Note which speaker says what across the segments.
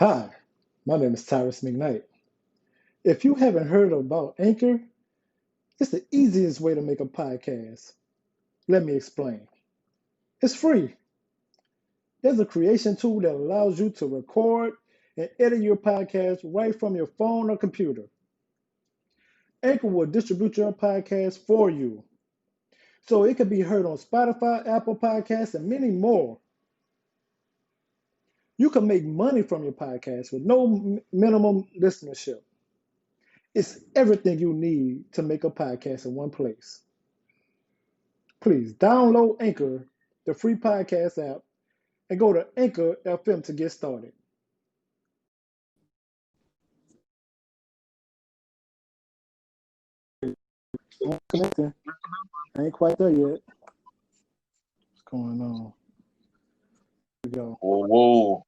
Speaker 1: Hi, my name is Tyrus McKnight. If you haven't heard about Anchor, it's the easiest way to make a podcast. Let me explain. It's free. There's a creation tool that allows you to record and edit your podcast right from your phone or computer. Anchor will distribute your podcast for you, so it can be heard on Spotify, Apple Podcasts, and many more. You can make money from your podcast with no minimum listenership. It's everything you need to make a podcast in one place. Please download Anchor, the free podcast app, and go to Anchor FM to get started. I'm connecting. I ain't quite there yet. What's going on? Here we go.
Speaker 2: Whoa.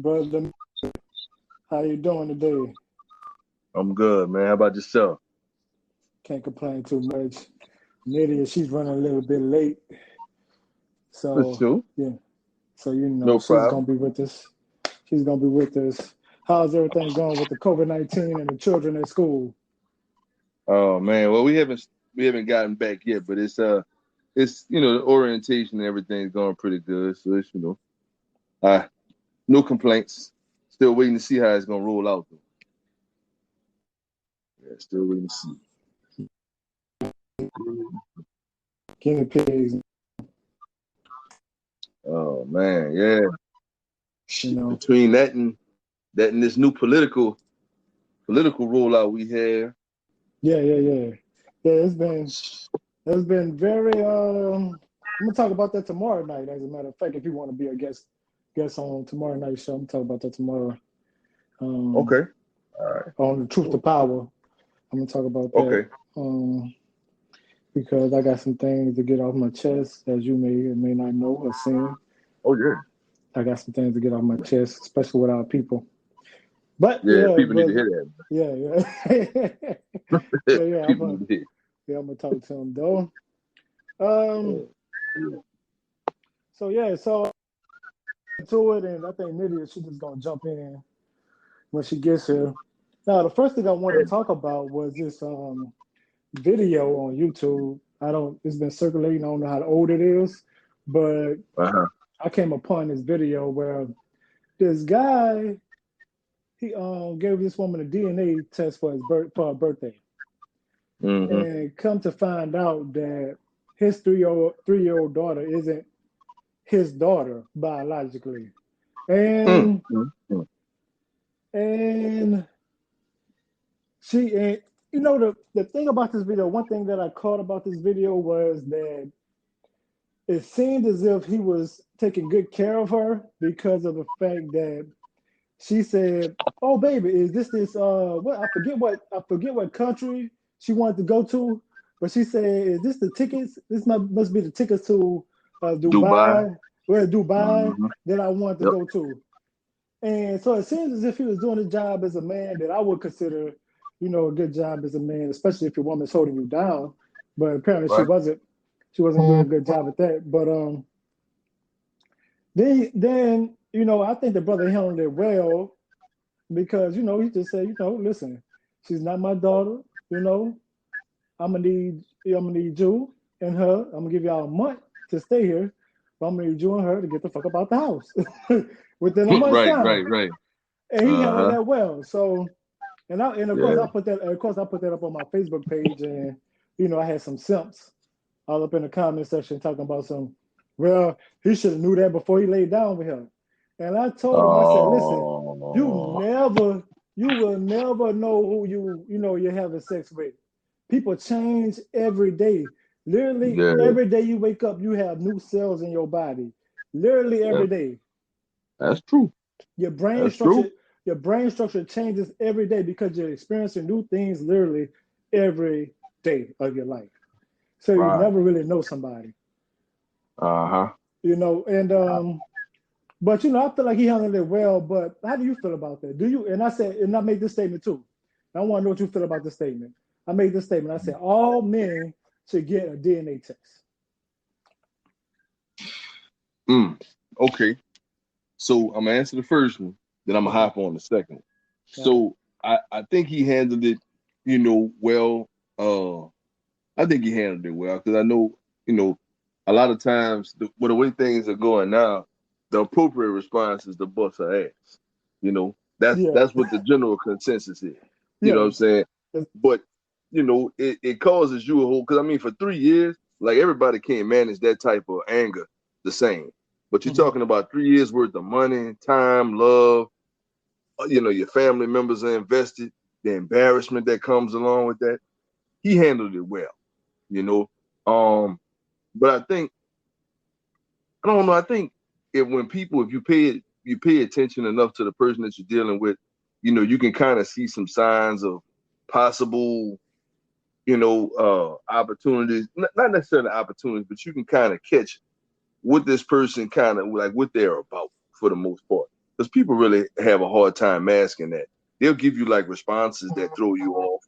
Speaker 1: Brother, how you doing today?
Speaker 2: I'm good, man. How about yourself?
Speaker 1: Can't complain too much. Nydia, she's running a little bit late. So,
Speaker 2: That's true.
Speaker 1: yeah. So, you know,
Speaker 2: No
Speaker 1: she's
Speaker 2: problem.
Speaker 1: going to be with us. She's going to be with us. How's everything going with the COVID-19 and the children at school?
Speaker 2: Oh man, well we haven't gotten back yet, but it's the orientation and everything's going pretty good. So it's no complaints. Still waiting to see how it's gonna roll out though. Yeah, still waiting to see.
Speaker 1: Guinea pigs.
Speaker 2: Oh man, yeah.
Speaker 1: You know.
Speaker 2: Between that and this new political rollout we have.
Speaker 1: Yeah. It's been very. I'm gonna talk about that tomorrow night. As a matter of fact, if you want to be a guest on tomorrow night show, I'm gonna talk about that tomorrow.
Speaker 2: Okay. All right.
Speaker 1: On the truth to power, I'm gonna talk about that.
Speaker 2: Okay.
Speaker 1: Because I got some things to get off my chest, as you may or may not know or seen.
Speaker 2: Oh yeah.
Speaker 1: I got some things to get off my chest, especially with our people. But
Speaker 2: people need to hear that.
Speaker 1: Yeah. I'm gonna talk to them though. So to it, and I think Nydia, she's just gonna jump in when she gets here. Now, the first thing I wanted to talk about was this video on YouTube. It's been circulating. I don't know how old it is, but I came upon this video where this guy, he gave this woman a DNA test for her birthday.
Speaker 2: Mm-hmm.
Speaker 1: And come to find out that his three-year-old daughter isn't his daughter biologically. And she, you know, the thing about this video, one thing that I caught about this video was that it seemed as if he was taking good care of her because of the fact that she said, "Oh, baby, is this what I forget what country she wanted to go to, but she said, is this the tickets? This must be the tickets to Dubai that I wanted to go to." And so it seems as if he was doing his job as a man that I would consider, you know, a good job as a man, especially if your woman's holding you down. But apparently she wasn't doing a good job at that. But then you know, I think the brother handled it well because, you know, he just said, you know, listen, she's not my daughter, you know. I'm gonna need you and her. I'm gonna give y'all a month to stay here, but I'm gonna need you and her to get the fuck up out the house within a month's time.
Speaker 2: Right.
Speaker 1: And he handled that well. So, of course I put that up on my Facebook page, and you know, I had some simps all up in the comment section talking about well, he should have knew that before he laid down with her. And I told him, I said, listen, you will never know who you're having sex with. People change every day. Literally, every day you wake up, you have new cells in your body. Literally every day.
Speaker 2: That's true.
Speaker 1: Your brain structure changes every day because you're experiencing new things literally every day of your life. So you never really know somebody. You know, and but you know, I feel like he handled it well. But how do you feel about that? Do you? And I made this statement too. I want to know what you feel about this statement. I made this statement. I said all men should get a DNA test.
Speaker 2: Okay. So I'm gonna answer the first one. then I'm gonna
Speaker 1: Okay.
Speaker 2: hop on the second one.
Speaker 1: All right.
Speaker 2: So I think he handled it, well. I think he handled it well because I know, a lot of times the way things are going now, the appropriate response is to bust her ass.
Speaker 1: Yeah.
Speaker 2: That's what the general consensus is. You know
Speaker 1: Yeah.
Speaker 2: what I'm saying? But it causes you a whole, because I mean, for 3 years, like, everybody can't manage that type of anger the same. But you're
Speaker 1: Mm-hmm.
Speaker 2: talking about 3 years worth of money, time, love. Your family members are invested. The embarrassment that comes along with that. He handled it well. You know, but I don't know. I think if you pay attention enough to the person that you're dealing with, you can kind of see some signs of possible, opportunities. Not necessarily opportunities, but you can kind of catch what this person kind of like what they're about for the most part. Because people really have a hard time masking that. They'll give you like responses that throw you off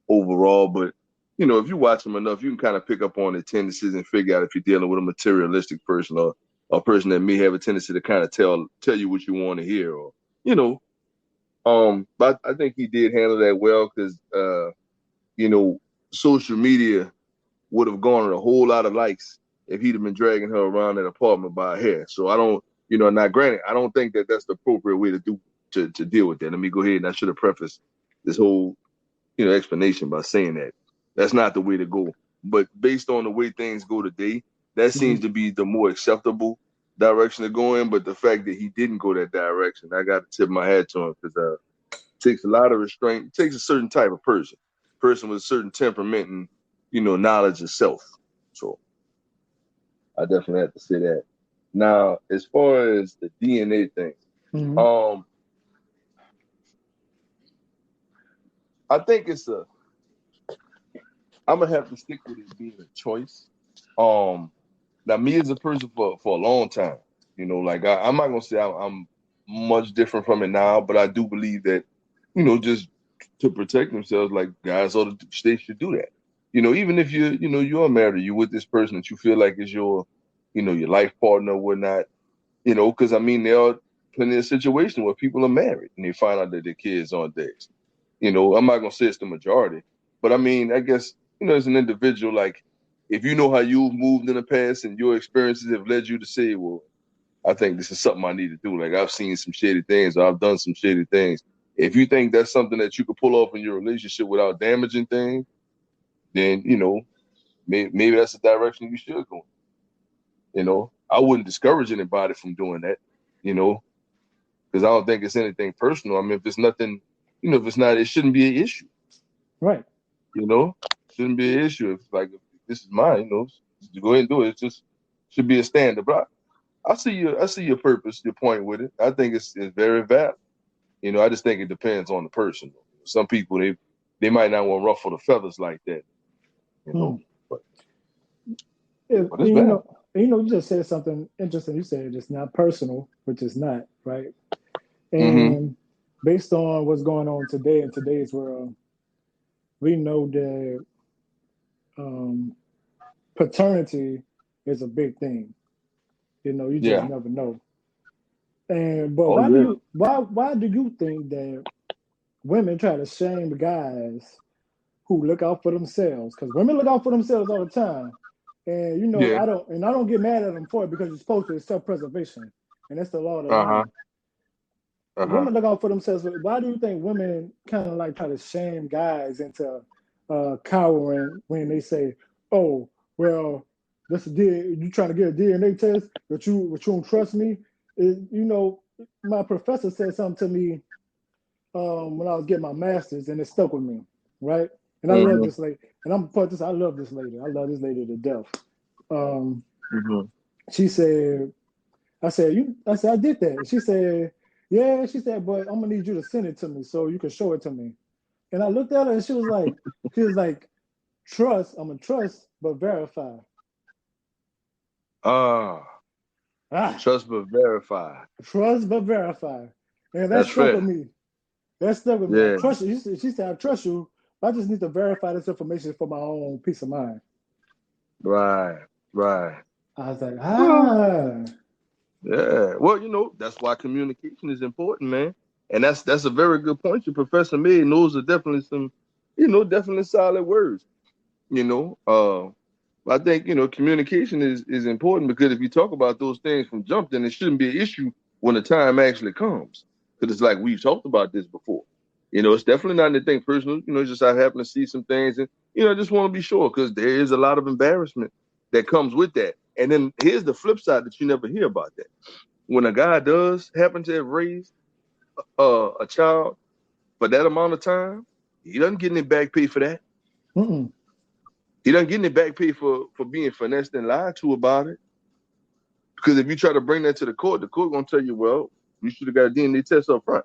Speaker 2: overall, but if you watch them enough, you can kind of pick up on their tendencies and figure out if you're dealing with a materialistic person or a person that may have a tendency to kind of tell you what you want to hear, or you know. But I think he did handle that well because you know, social media would have garnered a whole lot of likes if he'd have been dragging her around that apartment by her hair. So I don't, now granted, I don't think that that's the appropriate way to deal with that. Let me go ahead, and I should have prefaced this whole, explanation by saying that that's not the way to go. But based on the way things go today, that
Speaker 1: Mm-hmm.
Speaker 2: seems to be the more acceptable direction to go in. But the fact that he didn't go that direction, I got to tip my hat to him, because it takes a lot of restraint. It takes a certain type of person with a certain temperament and knowledge of self. So I definitely have to say that. Now, as far as the DNA thing,
Speaker 1: Mm-hmm.
Speaker 2: um, I think I'm gonna have to stick with it being a choice. Um, Now, me as a person for a long time, like I'm not gonna say I'm much different from it now, but I do believe that, just to protect themselves, like, guys they should do that. Even if you're married, you with this person that you feel like is your life partner or whatnot. Because I mean, there are plenty of situations where people are married and they find out that their kids aren't theirs. I'm not gonna say it's the majority, but I mean, I guess, as an individual, like, if you know how you've moved in the past and your experiences have led you to say, well, I think this is something I need to do. Like, I've seen some shady things, or I've done some shady things. If you think that's something that you could pull off in your relationship without damaging things, then, maybe that's the direction you should go. I wouldn't discourage anybody from doing that, you know, because I don't think it's anything personal. I mean, if it's nothing, if it's not, it shouldn't be an issue.
Speaker 1: Right.
Speaker 2: Shouldn't be an issue. If this is mine, just go ahead and do it. It just should be a standard. But I see your purpose, your point with it. I think it's very valid. I just think it depends on the person. Some people, they might not want to ruffle the feathers like that, you know.
Speaker 1: Mm.
Speaker 2: But
Speaker 1: And,
Speaker 2: it's valid.
Speaker 1: you just said something interesting. You said it's not personal, which is not, right?
Speaker 2: Mm-hmm.
Speaker 1: And based on what's going on today in today's world, we know that um, paternity is a big thing. You just
Speaker 2: Yeah.
Speaker 1: never know. And but
Speaker 2: Oh yeah.
Speaker 1: why do you think that women try to shame guys who look out for themselves? Because women look out for themselves all the time. And
Speaker 2: Yeah.
Speaker 1: I don't get mad at them for it, because it's supposed to, it's self-preservation. And that's the law of the
Speaker 2: Uh huh.
Speaker 1: land.
Speaker 2: Uh huh.
Speaker 1: Women look out for themselves. But why do you think women kind of like try to shame guys into cowering when they say, "Oh, well, you trying to get a DNA test, but you don't trust me?" My professor said something to me when I was getting my master's, and it stuck with me, right? And I love
Speaker 2: Mm-hmm.
Speaker 1: this lady, and I'm part this. I love this lady. I love this lady to death. Um,
Speaker 2: Mm-hmm.
Speaker 1: she said, I said, I did that. She said, yeah. She said, but I'm gonna need you to send it to me so you can show it to me. And I looked at her, and she was like, trust. I'm gonna trust, but verify.
Speaker 2: Ah,
Speaker 1: Ah,
Speaker 2: trust but verify.
Speaker 1: trust but verify. And that
Speaker 2: That's
Speaker 1: stuck with
Speaker 2: fair.
Speaker 1: me. That stuck with me. I
Speaker 2: Yeah.
Speaker 1: trust you. She said, I trust you. But I just need to verify this information for my own peace of mind.
Speaker 2: Right. Right.
Speaker 1: I was like,
Speaker 2: Well,
Speaker 1: ah,
Speaker 2: yeah. Well, that's why communication is important, man. And that's a very good point your professor made. And those are definitely some, definitely solid words. You know, I think communication is important, because if you talk about those things from jump, then it shouldn't be an issue when the time actually comes. Because it's like we've talked about this before. It's definitely not anything personal. Just I happen to see some things, and I just want to be sure, because there is a lot of embarrassment that comes with that. And then here's the flip side that you never hear about that. When a guy does happen to have raised a child for that amount of time, he doesn't get any back pay for that.
Speaker 1: Mm-mm.
Speaker 2: He doesn't get any back pay for being finessed and lied to about it. Because if you try to bring that to the court gonna tell you, well, you should have got a DNA test up front.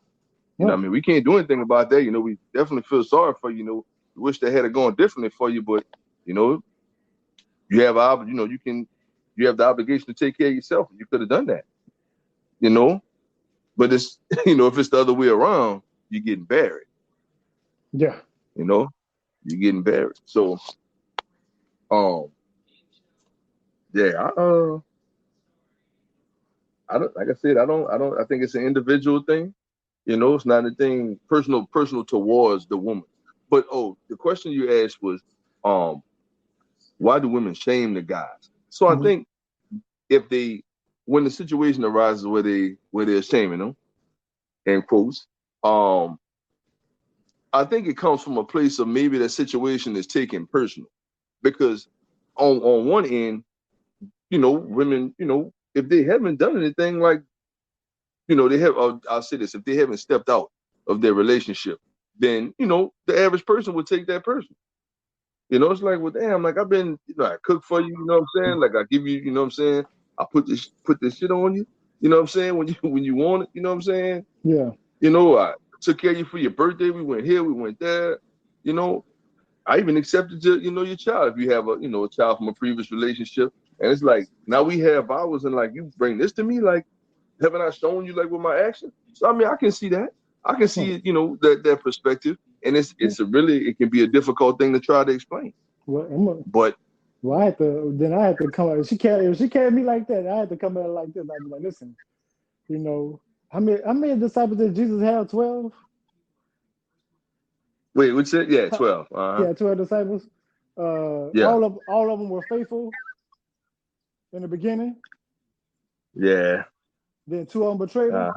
Speaker 2: I mean, we can't do anything about that. We definitely feel sorry for you. We wish they had it going differently for you, but you have you have the obligation to take care of yourself. You could have done that. But it's if it's the other way around, you're getting buried.
Speaker 1: Yeah.
Speaker 2: You're getting buried. So yeah, I don't, like I said, I think it's an individual thing. It's not anything personal towards the woman. But the question you asked was, why do women shame the guys? So I think when the situation arises where they're shaming them, in quotes, I think it comes from a place of maybe that situation is taken personal, because on one end, women, if they haven't done anything, like, they have, I'll say this, if they haven't stepped out of their relationship, then, the average person would take that person. It's like, well, damn, like I've been, I cook for you, you know what I'm saying? Like I give you, you know what I'm saying? I put this shit on you, you know what I'm saying? When you want it, you know what I'm saying?
Speaker 1: Yeah.
Speaker 2: I took care of you for your birthday. We went here, we went there, I even accepted your child if you have a child from a previous relationship. And it's like, now we have ours, and like, you bring this to me, like, haven't I shown you, like, with my action? So I mean, I can see that. I can see that perspective, and it can be a difficult thing to try to explain. But
Speaker 1: I had to come out. If she carried me like that, I had to come at her like this. I'd be like, listen, how many disciples did Jesus have? 12.
Speaker 2: wait, what's it? Yeah, 12.
Speaker 1: Yeah, 12 disciples.
Speaker 2: Yeah.
Speaker 1: All of them were faithful in the beginning.
Speaker 2: Yeah.
Speaker 1: Then 2 of them betrayed him.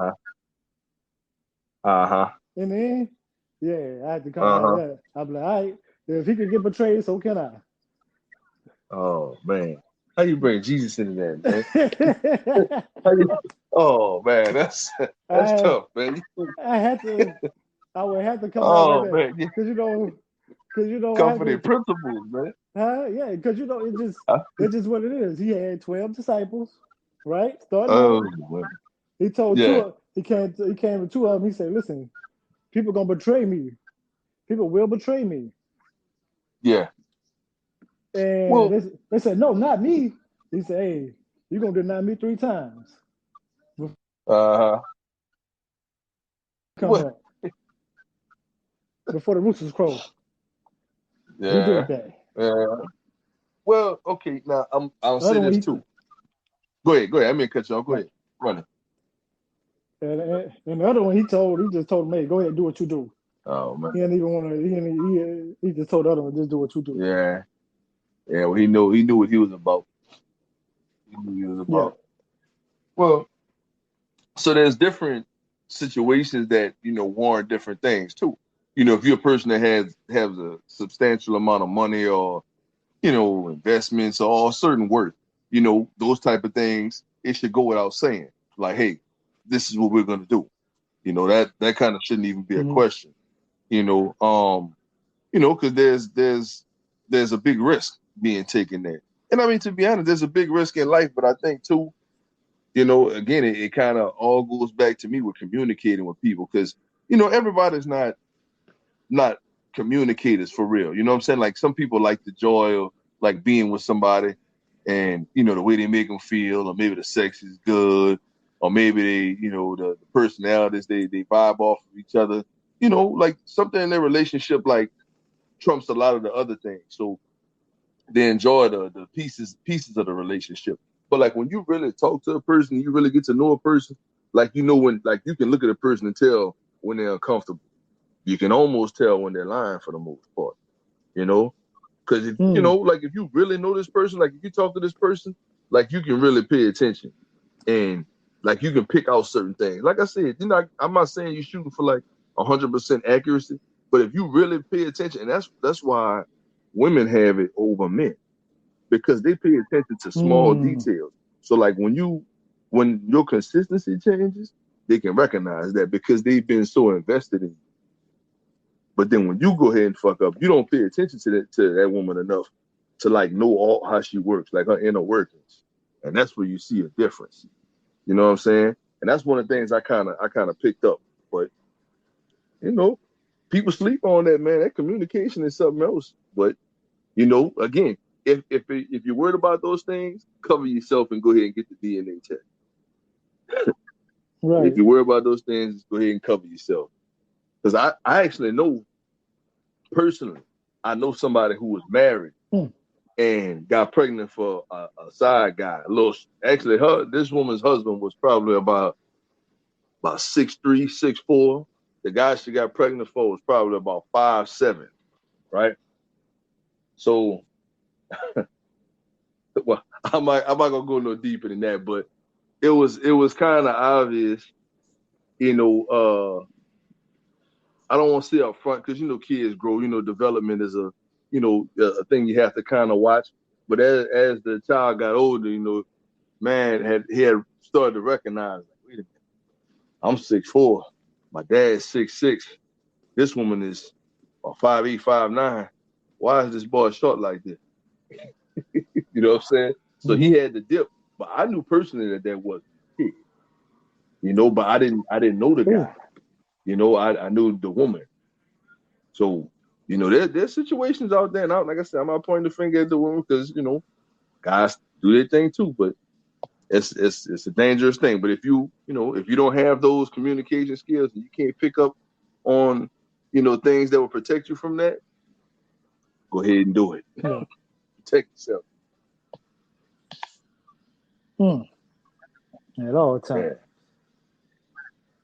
Speaker 1: In the end, yeah, I had to come out of that. I'd be like, all right, if he could get betrayed, so can I.
Speaker 2: Oh man, how you bring Jesus into that, man? Oh man, that's tough, man.
Speaker 1: I would have to come out like that.
Speaker 2: Man,
Speaker 1: because
Speaker 2: company principles, man.
Speaker 1: Yeah, because it's just what it is. He had 12 disciples, right? Starting
Speaker 2: Oh,
Speaker 1: out, he told he came with 2 of them. He said, listen, people gonna betray me. People will betray me.
Speaker 2: Yeah.
Speaker 1: And they said, no, not me. He said, hey, you're gonna deny me 3 times. Come up before the roosters crow.
Speaker 2: Yeah.
Speaker 1: He did that.
Speaker 2: Yeah. Well, okay. Now I'll say this too. Go ahead. I mean, cut you off. Go ahead. Run it.
Speaker 1: And the other one, he just told him, hey, go ahead, do what you do.
Speaker 2: Oh man.
Speaker 1: He didn't even want to. He just told the other one, just do what you do.
Speaker 2: Yeah. Yeah. Well, he knew what he was about. He knew what he was about. Yeah. Well, so there's different situations that warrant different things too. If you're a person that has a substantial amount of money, or investments, or a certain worth, those type of things, it should go without saying. Like, hey, this is what we're gonna do. That kind of shouldn't even be a question. Because there's a big risk being taken there. And I mean, to be honest, there's a big risk in life, but I think too, again, it kind of all goes back to me with communicating with people, because everybody's not communicators for real. You know what I'm saying? Like, some people like the joy of like being with somebody, and the way they make them feel, or maybe the sex is good, or maybe they, the personalities, they vibe off of each other. Like something in their relationship like trumps a lot of the other things. So they enjoy the pieces of the relationship. But like when you really talk to a person, you really get to know a person, like when like you can look at a person and tell when they're uncomfortable. You can almost tell when they're lying for the most part, you know? Because if you know, like if you really know this person, like if you talk to this person, like you can really pay attention and like you can pick out certain things. Like I said, you know, I'm not saying you're shooting for like 100% accuracy, but if you really pay attention, and that's why women have it over men, because they pay attention to small details. So like when your consistency changes, they can recognize that because they've been so invested in you. But then when you go ahead and fuck up, you don't pay attention to that woman enough to like know all how she works, like her inner workings. And that's where you see a difference. You know what I'm saying? And that's one of the things I kind of picked up. But you know, people sleep on that, man. That communication is something else. But you know, again, if you're worried about those things, cover yourself and go ahead and get the DNA test.
Speaker 1: Right.
Speaker 2: If you worry about those things, go ahead and cover yourself. Because I actually know personally, I know somebody who was married and got pregnant for a side guy. Actually, this woman's husband was probably about 6'3", 6'4". The guy she got pregnant for was probably about 5'7", right? So, well, I'm not gonna go no deeper than that, but it was kind of obvious, you know. I don't want to say up front because you know kids grow. You know, development is a thing you have to kind of watch. But as the child got older, you know, man he had started to recognize, like, wait a minute, I'm 6'4", my dad's 6'6". This woman is 5'8", 5'9". Why is this boy short like this? You know what I'm saying? So he had the dip, but I knew personally that wasn't his kid. You know, but I didn't know the guy. You know, I knew the woman. So, you know, there's situations out there, and like I said, I'm not pointing the finger at the woman because you know, guys do their thing too, but it's a dangerous thing. But if you don't have those communication skills and you can't pick up on, you know, things that will protect you from that, go ahead and do it.
Speaker 1: Yeah.
Speaker 2: Protect yourself.
Speaker 1: At all times.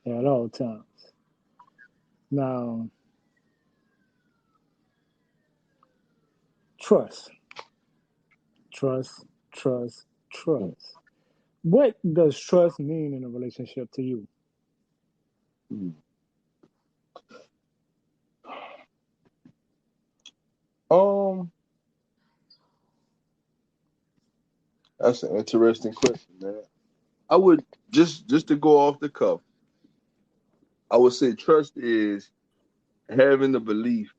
Speaker 1: Yeah. At all times. Now, trust. What does trust mean in a relationship to you?
Speaker 2: That's an interesting question, man. I would just to go off the cuff, I would say trust is having the belief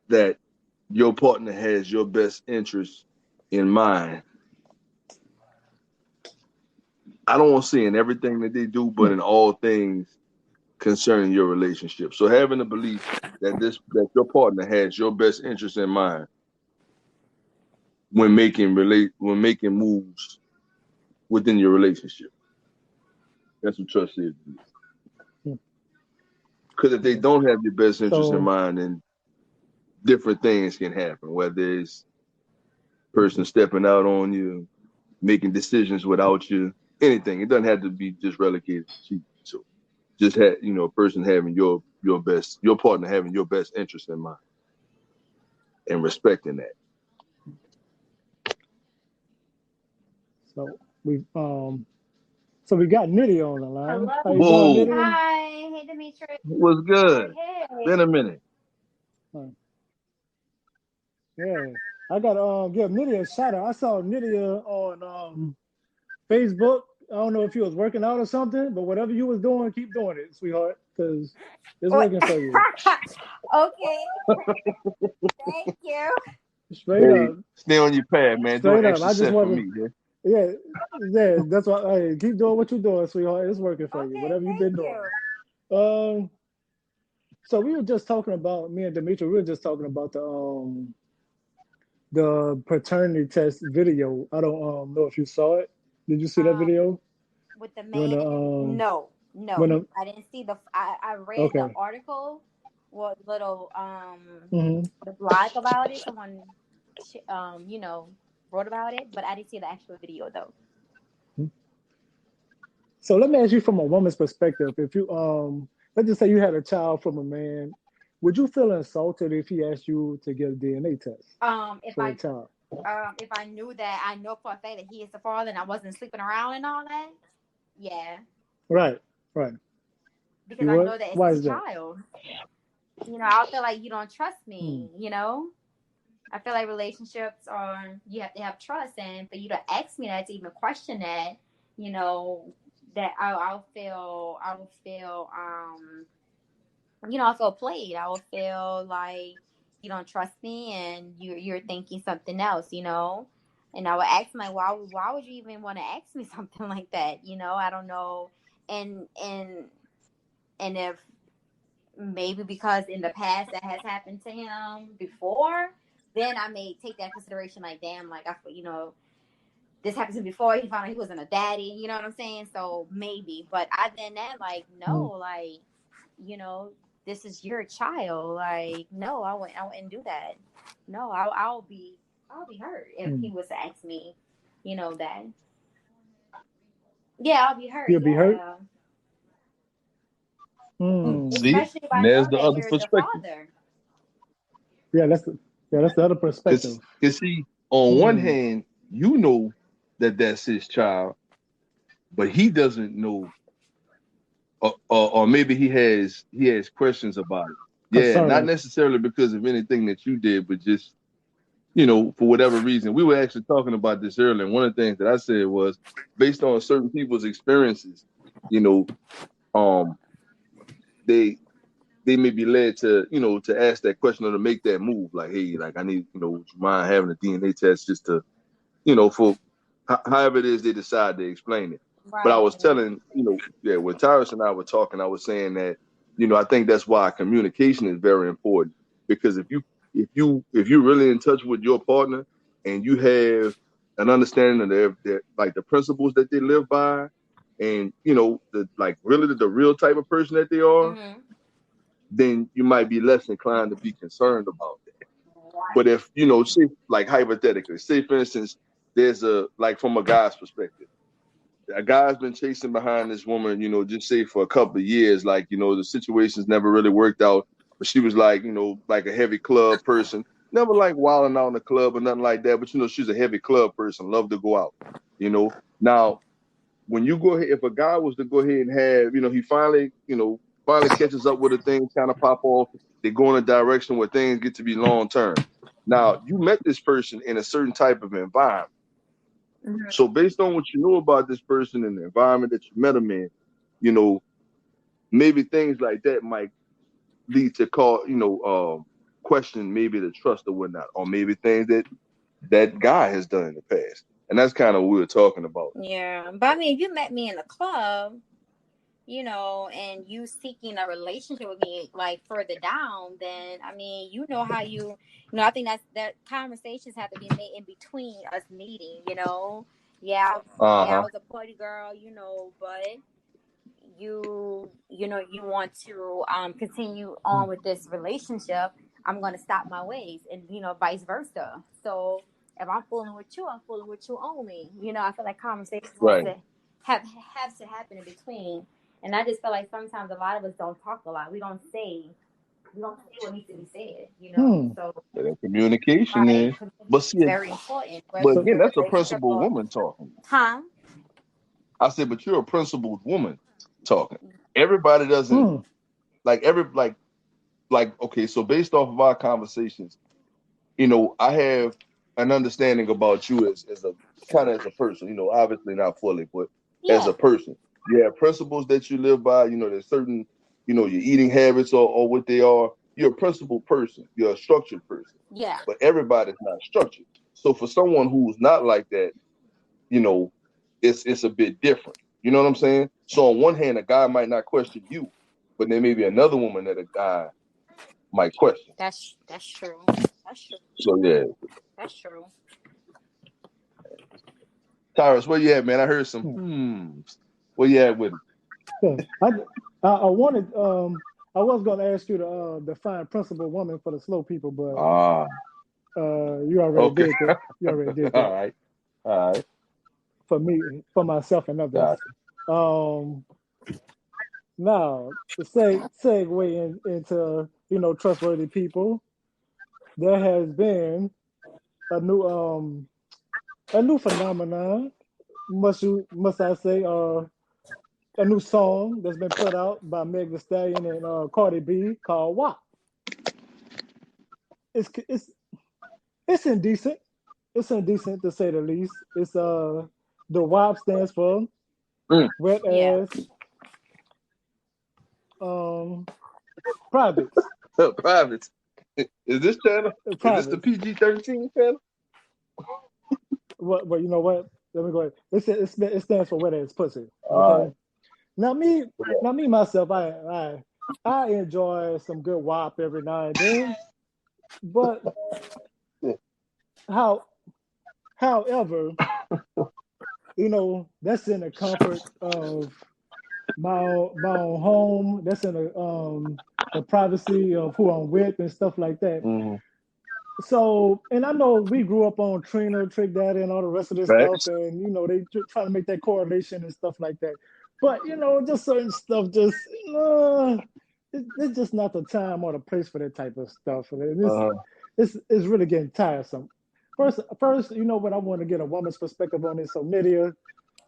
Speaker 2: that your partner has your best interest in mind. I don't want to say in everything that they do, but in all things concerning your relationship. So having the belief that your partner has your best interest in mind when making moves within your relationship. That's what trust is. Because if they don't have your best interest in mind, then different things can happen, whether it's person stepping out on you, making decisions without you, anything. It doesn't have to be just relegated to cheating. So just a person having your partner having your best interest in mind and respecting that.
Speaker 1: So we got Nitty on the line.
Speaker 3: Hello.
Speaker 1: How you doing, Nitty?
Speaker 3: Hi. Hey, Demetrius.
Speaker 2: What's good?
Speaker 3: Hey.
Speaker 2: Been a minute.
Speaker 1: Yeah. I gotta give Nitty a shout out. I saw Nitty on Facebook. I don't know if you was working out or something, but whatever you was doing, keep doing it, sweetheart, because it's working for you.
Speaker 3: Okay. Thank you.
Speaker 1: Straight up.
Speaker 2: Stay on your path, man.
Speaker 1: Straight
Speaker 2: Doing
Speaker 1: up.
Speaker 2: extra
Speaker 1: I just
Speaker 2: set for
Speaker 1: want
Speaker 2: me, man.
Speaker 1: yeah. That's why. Hey, keep doing what you're doing, sweetheart. It's working for you. Whatever you've been doing. So we were just talking about me and Dimitri. We were just talking about the paternity test video. I don't know if you saw it. Did you see that video?
Speaker 3: With the man? No. I didn't see I read the article, what little the blog about it. Someone wrote about it, but I didn't see the actual video though.
Speaker 1: So let me ask you from a woman's perspective. If you let's just say you had a child from a man. Would you feel insulted if he asked you to get a DNA test for a child?
Speaker 3: If I knew that I know for a fact that he is the father and I wasn't sleeping around and all that, yeah.
Speaker 1: Right.
Speaker 3: Because
Speaker 1: You
Speaker 3: I
Speaker 1: would?
Speaker 3: know that it's
Speaker 1: Why
Speaker 3: his
Speaker 1: is that?
Speaker 3: child. I feel like you don't trust me, I feel like relationships you have to have trust, and for you to ask me that, to even question that, that I'll feel I feel played. I will feel like you don't trust me and you're thinking something else, And I would ask him, like, why would you even want to ask me something like that? I don't know. And if maybe because in the past that has happened to him before, then I may take that consideration, like, damn, like, this happened to him before. He found out he wasn't a daddy, you know what I'm saying? So maybe, but other than that, like, no, like, this is your child. Like, no, I wouldn't do that. No, I'll be hurt if he was to ask me, that. Yeah, I'll be hurt.
Speaker 1: You'll be hurt?
Speaker 3: Yeah.
Speaker 2: See,
Speaker 3: Especially if
Speaker 2: and
Speaker 3: I
Speaker 2: there's
Speaker 3: know
Speaker 2: the
Speaker 3: that
Speaker 2: other
Speaker 3: you're the
Speaker 2: perspective.
Speaker 3: father.
Speaker 1: Yeah, that's the other perspective.
Speaker 2: Because see, on one hand, you know that that's his child, but he doesn't know, or maybe he has questions about it. Yeah, not
Speaker 1: Concern.
Speaker 2: necessarily because of anything that you did, but just for whatever reason. We were actually talking about this earlier, and one of the things that I said was based on certain people's experiences, they may be led to to ask that question or to make that move, like, hey, like I need, would you mind having a DNA test just to for however it is they decide to explain it.
Speaker 3: Right.
Speaker 2: But I was telling, when Tyrus and I were talking, I was saying that, I think that's why communication is very important, because if you're really in touch with your partner and you have an understanding of their like the principles that they live by, and the like really the real type of person that they are, then you might be less inclined to be concerned about that. But if, say, like hypothetically, say for instance, there's like from a guy's perspective, a guy's been chasing behind this woman, just say for a couple of years, like, the situation's never really worked out, but she was like, like a heavy club person, never like wilding out in the club or nothing like that, but she's a heavy club person, love to go out, Now, when you go ahead, if a guy was to go ahead and have, he finally catches up with a thing, kind of pop off, they go in a direction where things get to be long term. Now, you met this person in a certain type of environment. So based on what you know about this person and the environment that you met them in, maybe things like that might lead to question maybe the trust or whatnot, or maybe things that guy has done in the past. And that's kind of what we were talking about.
Speaker 3: Yeah. But I mean, if you met me in the club, and you seeking a relationship with me like further down, then I mean, how I think that conversations have to be made in between us meeting, Yeah, I was a party girl, but you want to continue on with this relationship, I'm going to stop my ways, and vice versa. So if I'm fooling with you, I'm fooling with you only. I feel like conversations have to happen in between. And I just feel like sometimes a lot of us don't talk a lot. We don't say what needs to be said, So
Speaker 2: communication is, but see,
Speaker 3: very important.
Speaker 2: But again, that's a principled woman talking.
Speaker 3: Huh?
Speaker 2: I said, but you're a principled woman talking. Everybody doesn't like okay. So based off of our conversations, I have an understanding about you as a kind of as a person. Obviously not fully, but as a person. You have principles that you live by. There's certain, your eating habits or what they are. You're a principled person. You're a structured person.
Speaker 3: Yeah.
Speaker 2: But everybody's not structured. So for someone who's not like that, it's a bit different. You know what I'm saying? So on one hand, a guy might not question you, but there may be another woman that a guy might question.
Speaker 3: That's true. That's true.
Speaker 2: So yeah.
Speaker 3: That's true.
Speaker 2: Tyrus, where you at, man? I heard some Where you at with
Speaker 1: it? I wanted I was going to ask you to define principal woman for the slow people, but you already did that. You already did that.
Speaker 2: All right.
Speaker 1: For me, for myself and others.
Speaker 2: Gotcha.
Speaker 1: Now, to segue into trustworthy people, there has been a new phenomenon. Must I say, a new song that's been put out by Meg Thee Stallion and Cardi B called WAP. It's it's indecent. It's indecent to say the least. It's the WAP stands for wet
Speaker 3: Yeah.
Speaker 1: ass privates.
Speaker 2: Private. Is this channel? Is this the
Speaker 1: Privates.
Speaker 2: PG-13 channel?
Speaker 1: What? But you know what? Let me go ahead. It stands for wet ass pussy.
Speaker 2: All
Speaker 1: Okay. Now me, myself, I enjoy some good WAP every now and then, but
Speaker 2: right.
Speaker 1: how however, that's in the comfort of my own home. That's in the privacy of who I'm with and stuff like that.
Speaker 2: Mm-hmm.
Speaker 1: So, and I know we grew up on Trina, Trick Daddy, and all the rest of this stuff,
Speaker 2: Facts.
Speaker 1: and they try to make that correlation and stuff like that. But just certain stuff, it's just not the time or the place for that type of stuff. And
Speaker 2: Uh-huh.
Speaker 1: it's really getting tiresome. First, what I want to get a woman's perspective on this. So, Nydia,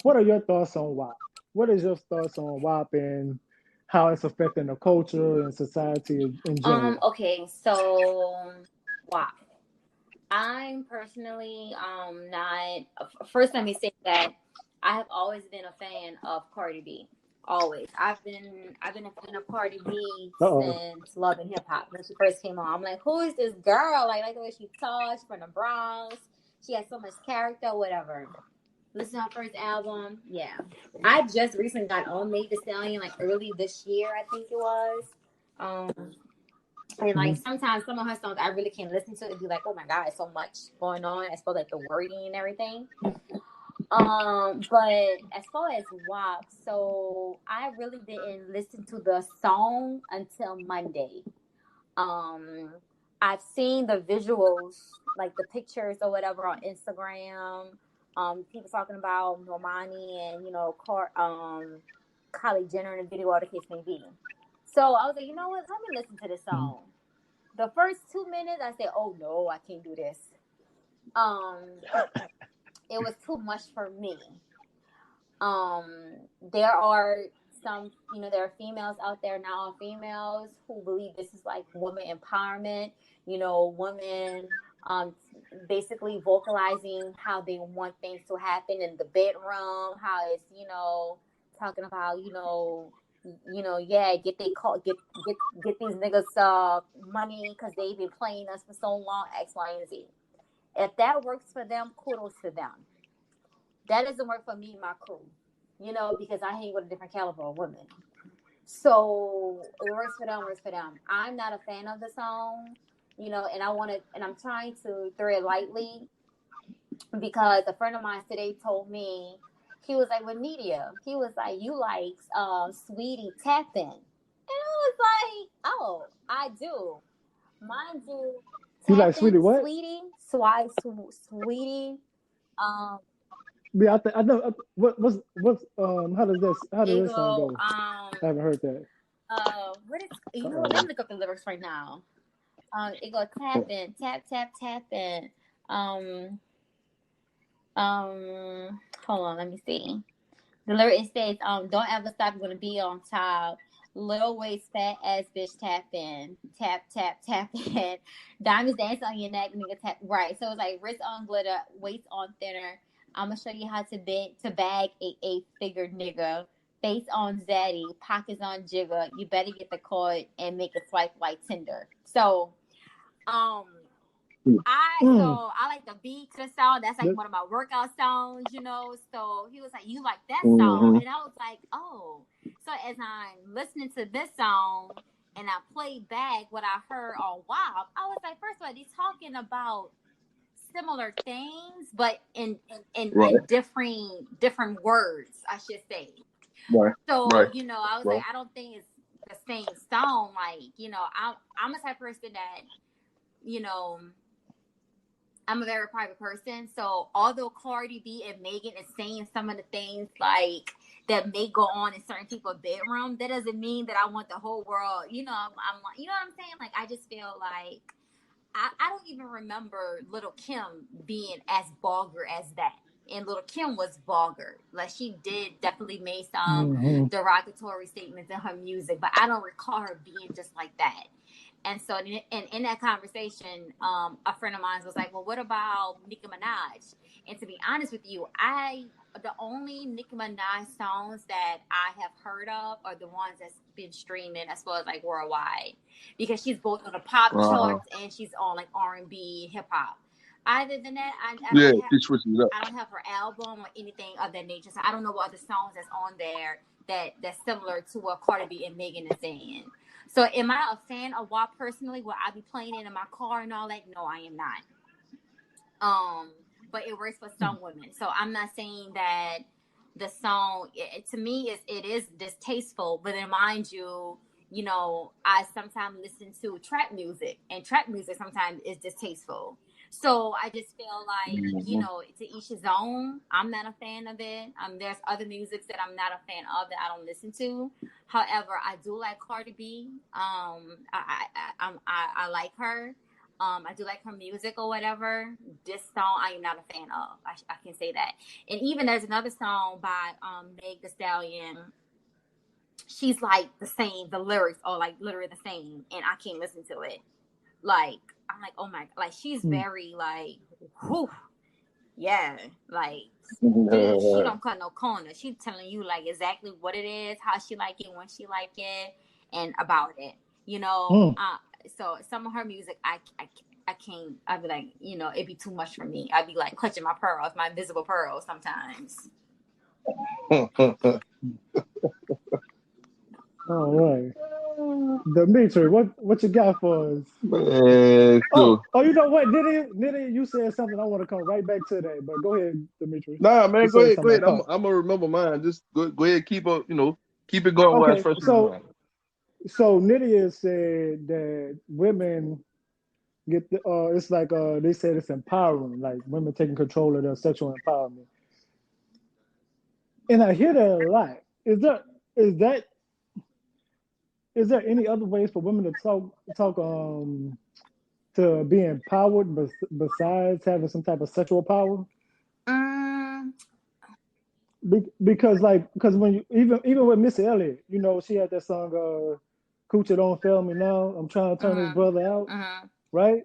Speaker 1: what are your thoughts on WAP? What is your thoughts on WAP and how it's affecting the culture and society in general?
Speaker 3: Okay, so wow. I'm personally not. First, let me say that I have always been a fan of Cardi B. Always, I've been a fan of Cardi B
Speaker 1: Uh-oh.
Speaker 3: since Love and Hip Hop when she first came on. I'm like, who is this girl? Like the way she talks from the Bronx. She has so much character, whatever. Listen to her first album. Yeah. I just recently got on Meg Thee Stallion like early this year, I think it was. And like sometimes some of her songs I really can't listen to and be like, oh my God, so much going on as far as like the wording and everything. But as far as WAP, so I really didn't listen to the song until Monday. I've seen the visuals, like the pictures or whatever on Instagram. People talking about Normani and Kylie Jenner in the video, or the case may be. So I was like, you know what? Let me listen to this song. The first 2 minutes, I said, "Oh no, I can't do this." It was too much for me. There are some, there are females out there now, females who believe this is like woman empowerment. Women basically vocalizing how they want things to happen in the bedroom, how it's, talking about, get these niggas money because they've been playing us for so long, X, Y, and Z. If that works for them, kudos to them. That doesn't work for me and my crew, because I hang with a different caliber of women. So it works for them. I'm not a fan of the song, and I'm trying to tread lightly because a friend of mine today told me, he was like, with Nydia, he was like, you like Sweetie Tappin'. And I was like, oh, I do. Mind you,
Speaker 1: You like Sweetie
Speaker 3: Tappin',
Speaker 1: what?
Speaker 3: Sweetie.
Speaker 1: Yeah, I know. What's how does that song
Speaker 3: Go,
Speaker 1: go? I haven't heard that.
Speaker 3: what is, let me look up the lyrics right now. It go tapping, tap, tap, tapping. Hold on, let me see. The lyric says, don't ever stop, you're gonna be on top. Little waist, fat ass bitch, tap in, tap, tap, tap in. Diamonds dance on your neck, nigga, tap. Right. So it's like wrist on glitter, waist on thinner. I'm gonna show you how to bag a 8-figure nigga. Face on zaddy, pockets on jigger. You better get the card and make a swipe like Tinder. So, I like the beat to the song. That's like one of my workout songs, So he was like, "You like that song?" And I was like, "Oh." So as I'm listening to this song and I played back what I heard on WAP, I was like, first of all, he's talking about similar things, but in different words, I should say.
Speaker 2: Right.
Speaker 3: So
Speaker 2: right.
Speaker 3: I was like, I don't think it's the same song. Like, I'm a type of person that, I'm a very private person. So although Cardi B and Megan is saying some of the things like, that may go on in certain people's bedroom, that doesn't mean that I want the whole world. You know, I'm like, you know what I'm saying? Like, I just feel like I don't even remember Little Kim being as vulgar as that. And Little Kim was vulgar. Like, she did definitely make some derogatory statements in her music, but I don't recall her being just like that. And so, in that conversation, a friend of mine was like, "Well, what about Nicki Minaj?" And to be honest with you, the only Nicki Minaj songs that I have heard of are the ones that's been streaming as far as like worldwide, because she's both on the pop charts and she's on like R&B, hip hop. Other than that, I
Speaker 2: she switches it up.
Speaker 3: I don't have her album or anything of that nature, so I don't know what other songs that's on there that's similar to what Cardi B and Megan is saying. So am I a fan of WAP personally? Will I be playing it in my car and all that? No, I am not. But it works for some women. So I'm not saying that the song, to me, it is distasteful. But then mind you, you know, I sometimes listen to trap music, and trap music sometimes is distasteful. So I just feel like, you know, to each his own. I'm not a fan of it. There's other musics that I'm not a fan of that I don't listen to. However, I do like Cardi B. I like her. I do like her music or whatever. This song I am not a fan of. I can say that. And even there's another song by Meg Thee Stallion. She's like the same. The lyrics are like literally the same, and I can't listen to it. Like, I'm like, oh my, like, she's very like, whew, yeah, like she don't cut no corner. She's telling you like exactly what it is, how she like it, when she like it, and about it. You know, so some of her music, I can't. I'd be like, you know, it'd be too much for me. I'd be like clutching my pearls, my invisible pearls sometimes.
Speaker 1: All right. Dimitri, what you got for us?
Speaker 2: Man, so,
Speaker 1: you know what? Nitty, you said something. I want to come right back to that, but go ahead, Dimitri.
Speaker 2: nah, man,
Speaker 1: You
Speaker 2: go
Speaker 1: said
Speaker 2: ahead.
Speaker 1: something
Speaker 2: I'm gonna remember mine. Just go ahead, keep up. You know, keep it going. While it's fresh in my mind.
Speaker 1: So Nydia said that women get it's like they said it's empowering, like women taking control of their sexual empowerment. And I hear that a lot. Is there any other ways for women to talk to be empowered besides having some type of sexual power? Because when you even with Missy Elliott, you know, she had that song Coochie Don't Fail Me Now, I'm trying to turn his brother out, right?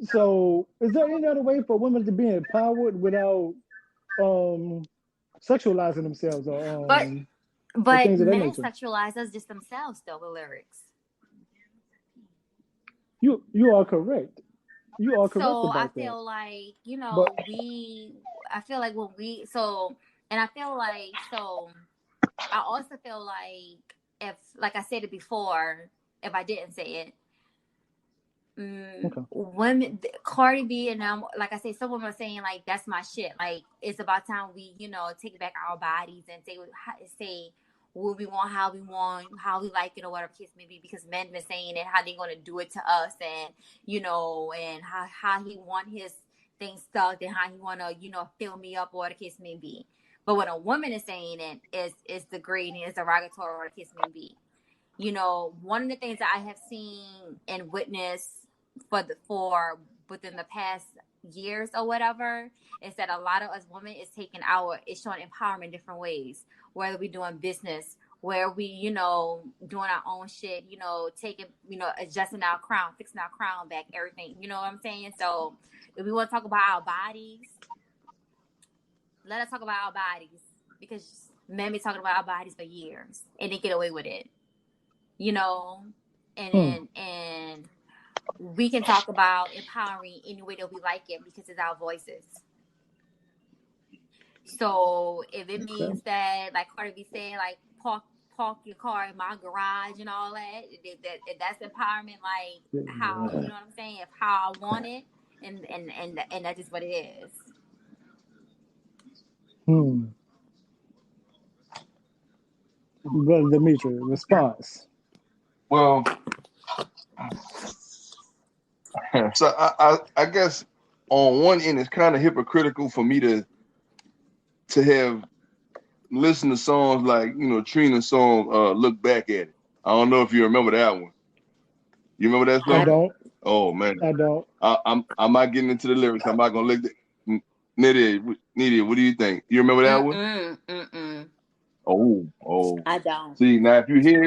Speaker 1: So is there any other way for women to be empowered without sexualizing themselves or
Speaker 3: but
Speaker 1: things of that
Speaker 3: men
Speaker 1: nature?
Speaker 3: sexualize us just themselves though, the lyrics.
Speaker 1: You are correct. You are correct
Speaker 3: so
Speaker 1: about
Speaker 3: I
Speaker 1: that.
Speaker 3: feel like, you know, I feel like I also feel like if, like I said it before, if I didn't say it, women, Cardi B and like I say, some women are saying like, that's my shit. Like, it's about time we, you know, take back our bodies and say what we want, how we like it, or whatever case may be, because men been saying it, how they gonna do it to us, and you know, and how he want his thing stuck, and how he wanna, you know, fill me up, or whatever the case may be. But when a woman is saying it, is degrading, is derogatory, or whatever the case may be. You know, one of the things that I have seen and witnessed for within the past years or whatever is that a lot of us women is showing empowerment in different ways, whether we doing business, where we, you know, doing our own shit, you know, taking, you know, adjusting our crown, fixing our crown back, everything, you know what I'm saying? So if we want to talk about our bodies, let us talk about our bodies, because men be talking about our bodies for years and they get away with it, you know, and we can talk about empowering any way that we like it, because it's our voices. So if it means that, like Cardi B said, like park your car in my garage and all that, if that's empowerment, like how, you know what I'm saying, if how I want it, and that's just what it is.
Speaker 1: Brother Dimitri, response.
Speaker 2: Well, so I guess on one end it's kind of hypocritical for me to have listen to songs like, Trina's song, Look Back at It. I don't know if you remember that one. You remember that
Speaker 1: I
Speaker 2: song?
Speaker 1: don't.
Speaker 2: Oh man.
Speaker 1: I don't.
Speaker 2: I'm not getting into the lyrics. I'm not gonna look at Nidia, what do you think? You remember that one? Oh.
Speaker 3: I don't.
Speaker 2: See, now if you hear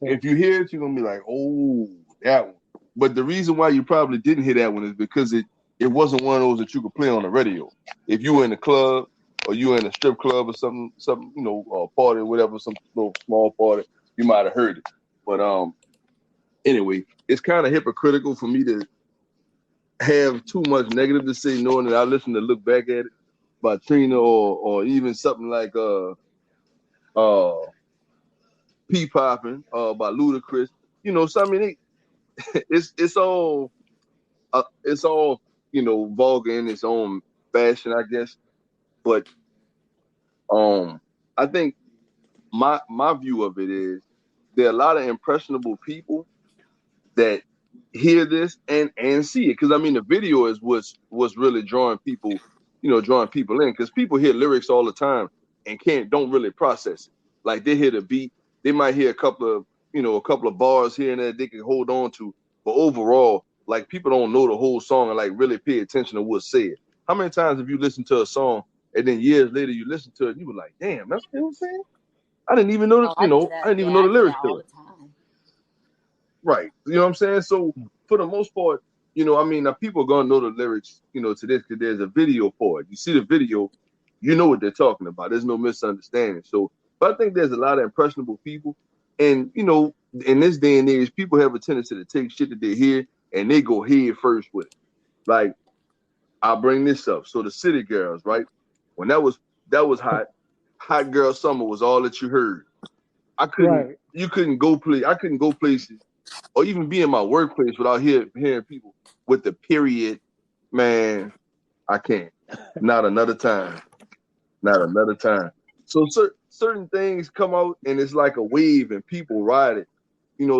Speaker 2: it, you're gonna be like, oh, that one. But the reason why you probably didn't hear that one is because it wasn't one of those that you could play on the radio. If you were in a club or you were in a strip club or something, a party or whatever, some little small party, you might have heard it. But anyway, it's kind of hypocritical for me to have too much negative to say, knowing that I listen to Look Back at It by Trina or even something like P Poppin' by Ludacris. So I mean, it's all vulgar in its own fashion, I guess. But I think my view of it is there are a lot of impressionable people that hear this and see it, because I mean the video is what's really drawing people in, because people hear lyrics all the time and don't really process it. Like they hear the beat, they might hear a couple of bars here and there they can hold on to, but overall, like, people don't know the whole song and like really pay attention to what's said. How many times have you listened to a song and then years later you listen to it and you were like, damn, that's what I'm saying? I didn't even know
Speaker 3: I do that.
Speaker 2: I didn't even know the lyrics to
Speaker 3: all
Speaker 2: it.
Speaker 3: the time.
Speaker 2: Right. You know what I'm saying? So for the most part, I mean, now people are gonna know the lyrics, to this because there's a video for it. You see the video, you know what they're talking about. There's no misunderstanding. So, but I think there's a lot of impressionable people, and in this day and age, people have a tendency to take shit that they hear and they go head first with it. Like, I'll bring this up. So the City Girls, right? When that was hot girl summer was all that you heard. I couldn't go places or even be in my workplace without hearing people with the period. Man, I can't. Not another time. Not another time. So certain things come out and it's like a wave and people ride it.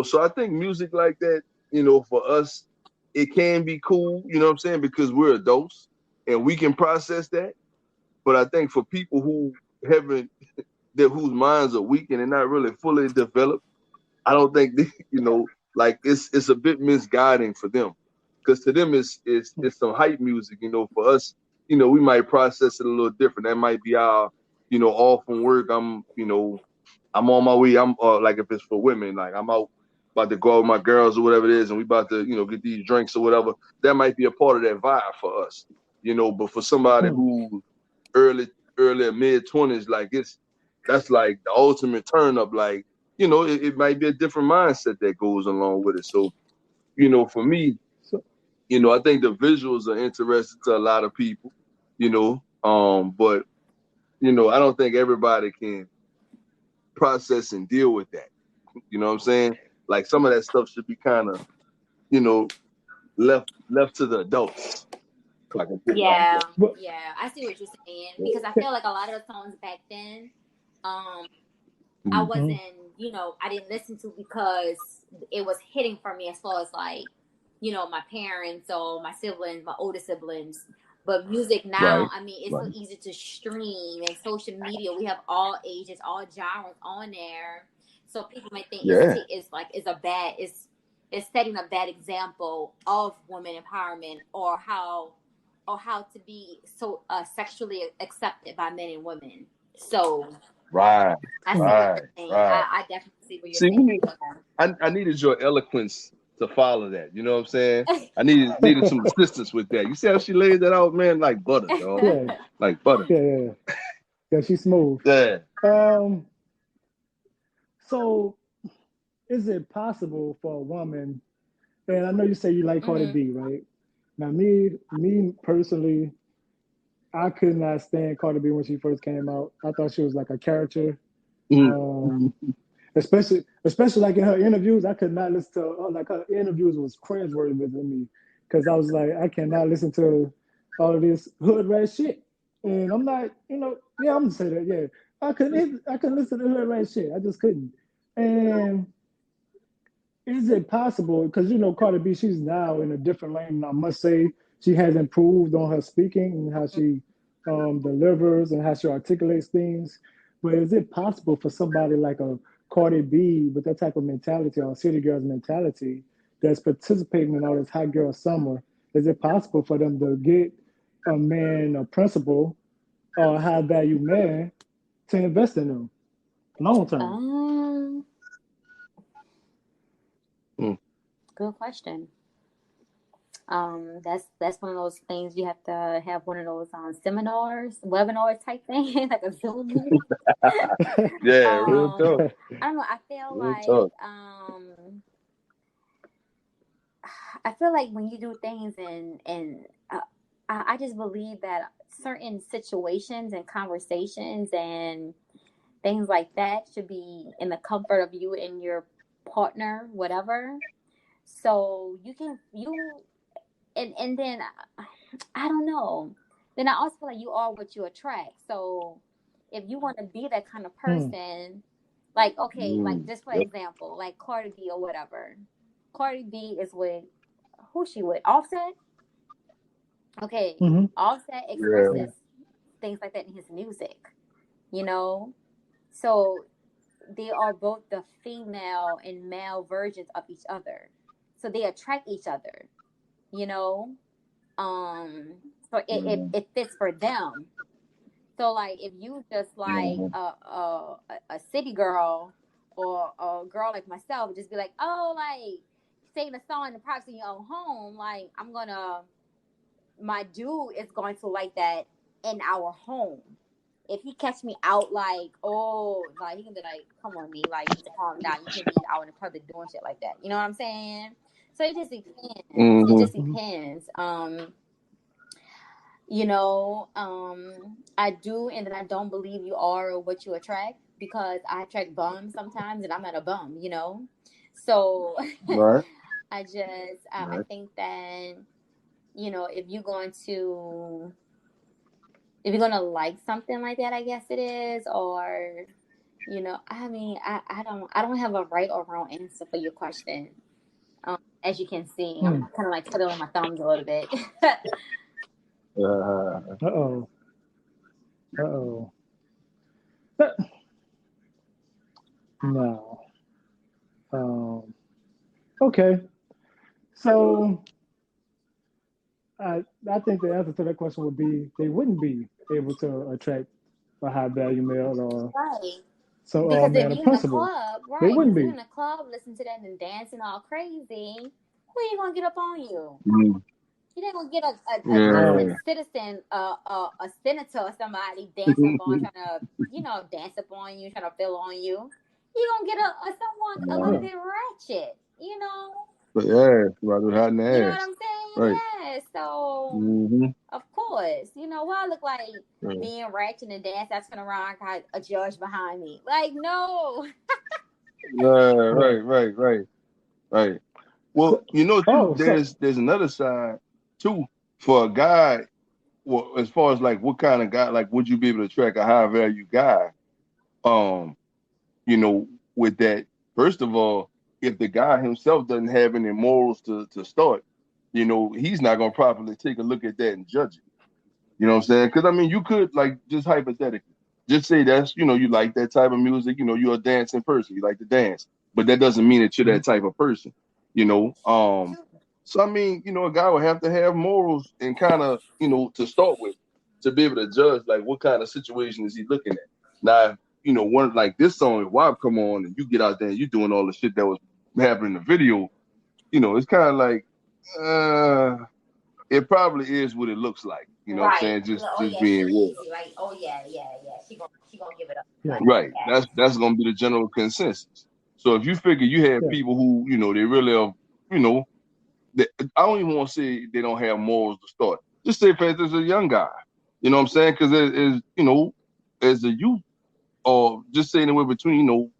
Speaker 2: So I think music like that, for us, it can be cool, you know what I'm saying? Because we're adults and we can process that. But I think for people who haven't, whose minds are weak and they're not really fully developed, I don't think like it's a bit misguiding for them, because to them it's some hype music. For us, we might process it a little different. That might be our, off from work. I'm on my way. I'm like, if it's for women, like I'm out about to go out with my girls or whatever it is, and we about to get these drinks or whatever. That might be a part of that vibe for us, But for somebody who early mid-20s, like that's like the ultimate turn up. Like, it might be a different mindset that goes along with it. So, for me, I think the visuals are interesting to a lot of people, but I don't think everybody can process and deal with that. You know what I'm saying? Like, some of that stuff should be kind of, left to the adults.
Speaker 3: Yeah, I see what you're saying, because I feel like a lot of the songs back then, I wasn't, I didn't listen to because it was hitting for me as far as like, my parents or my siblings, my older siblings. But music now, I mean, it's so easy to stream, and social media. We have all ages, all genres on there, so people might think it's setting a bad example of women empowerment, or how to be so sexually accepted by men and women. So
Speaker 2: I see what
Speaker 3: you're saying. I definitely see what you're saying.
Speaker 2: I needed your eloquence to follow that. You know what I'm saying? I needed some assistance with that. You see how she laid that out, man? Like butter, dog.
Speaker 1: Yeah.
Speaker 2: Like butter.
Speaker 1: Yeah, she's smooth.
Speaker 2: Yeah.
Speaker 1: So is it possible for a woman, and I know you say you like Cardi B, right? Now, me personally, I could not stand Cardi B when she first came out. I thought she was like a character. Especially like in her interviews, I could not listen to her. Like, her interviews was cringeworthy to me, because I was like, I cannot listen to all of this hood rat shit. And I'm not, I'm gonna say that, yeah. I couldn't listen to hood rat shit. I just couldn't. And is it possible, because Cardi B, she's now in a different lane, and I must say she has improved on her speaking and how she delivers and how she articulates things. But is it possible for somebody like a Cardi B with that type of mentality or City Girls mentality that's participating in all this hot girl summer? Is it possible for them to get a man, a principal, or a high value man to invest in them long term?
Speaker 3: Good question. That's one of those things you have to have one of those seminars, webinar type thing, like a Zoom meeting.
Speaker 2: Yeah, real talk.
Speaker 3: I don't know. I feel
Speaker 2: Real
Speaker 3: like
Speaker 2: talk.
Speaker 3: I feel like when you do things and I just believe that certain situations and conversations and things like that should be in the comfort of you and your partner, whatever. So and then I don't know. Then I also feel like you are what you attract. So if you want to be that kind of person, like okay, like just for example, like Cardi B or whatever. Cardi B is with who's she with? Offset? Okay. Offset expresses things like that in his music. You know? So they are both the female and male versions of each other. So they attract each other, you know? So it fits for them. So like if you just like a city girl or a girl like myself, just be like, oh, like sing a song in the privacy of your own home, like my dude is going to like that in our home. If he catch me out, like, oh, like he can be like, come on, me, like, you need to calm down. You can't be out in the public doing shit like that. You know what I'm saying? So it just depends. It just depends. You know, I do, and then I don't believe you are what you attract because I attract bums sometimes, and I'm not a bum. You know, so
Speaker 2: Right.
Speaker 3: I think that you know if you're going to like something like that, I guess it is, or you know, I mean, I don't have a right or wrong answer for your question. As you can see, I'm kind of like twiddling my thumbs a little bit.
Speaker 1: Uh-oh. No. Okay. So I think the answer to that question would be they wouldn't be able to attract a high value male or
Speaker 3: Right.
Speaker 1: so or a
Speaker 3: Because if
Speaker 1: man of
Speaker 3: you in the
Speaker 1: principle.
Speaker 3: club,
Speaker 1: They
Speaker 3: right?
Speaker 1: wouldn't
Speaker 3: Because you
Speaker 1: be.
Speaker 3: in the club, listen to that and dancing all crazy. Who you gonna get up on you? You ain't gonna get a decent citizen, a senator or somebody dancing up on, trying to, you know, dance up on you, trying to feel on you. You gonna get someone a little bit ratchet, you know.
Speaker 2: But yeah, rather hot in the
Speaker 3: You know what
Speaker 2: ass.
Speaker 3: I'm saying?
Speaker 2: Right.
Speaker 3: Yeah. So of course, you know, well, I look like being ratchet and dance. That's gonna run like a judge behind me. Like no.
Speaker 2: Right. Well, you know, too, there's another side too for a guy. Well, as far as like what kind of guy, like would you be able to attract a high value guy? You know, with that, first of all, if the guy himself doesn't have any morals to start, you know, he's not gonna properly take a look at that and judge it. You know what I'm saying? Because I mean, you could like just hypothetically, just say that's you know you like that type of music. You know, you're a dancing person. You like to dance, but that doesn't mean that you're that type of person. You know, so I mean, you know, a guy would have to have morals and kind of you know to start with to be able to judge like what kind of situation is he looking at. Now, you know, one like this song, if W.A.P come on and you get out there and you're doing all the shit that was happening in the video, you know, it's kind of like. It probably is what it looks like. You know what I'm
Speaker 3: Right.
Speaker 2: saying? Just
Speaker 3: Oh yeah,
Speaker 2: being
Speaker 3: she
Speaker 2: real.
Speaker 3: easy. Like, oh yeah. She gonna give it up.
Speaker 1: Yeah.
Speaker 3: Like,
Speaker 2: Right.
Speaker 3: yeah.
Speaker 2: That's gonna be the general consensus. So if you figure you have people who, you know, they really are, you know, I don't even want to say they don't have morals to start. Just say for instance a young guy. You know what I'm saying? Because as you know, as a youth, or just say anywhere between, you know,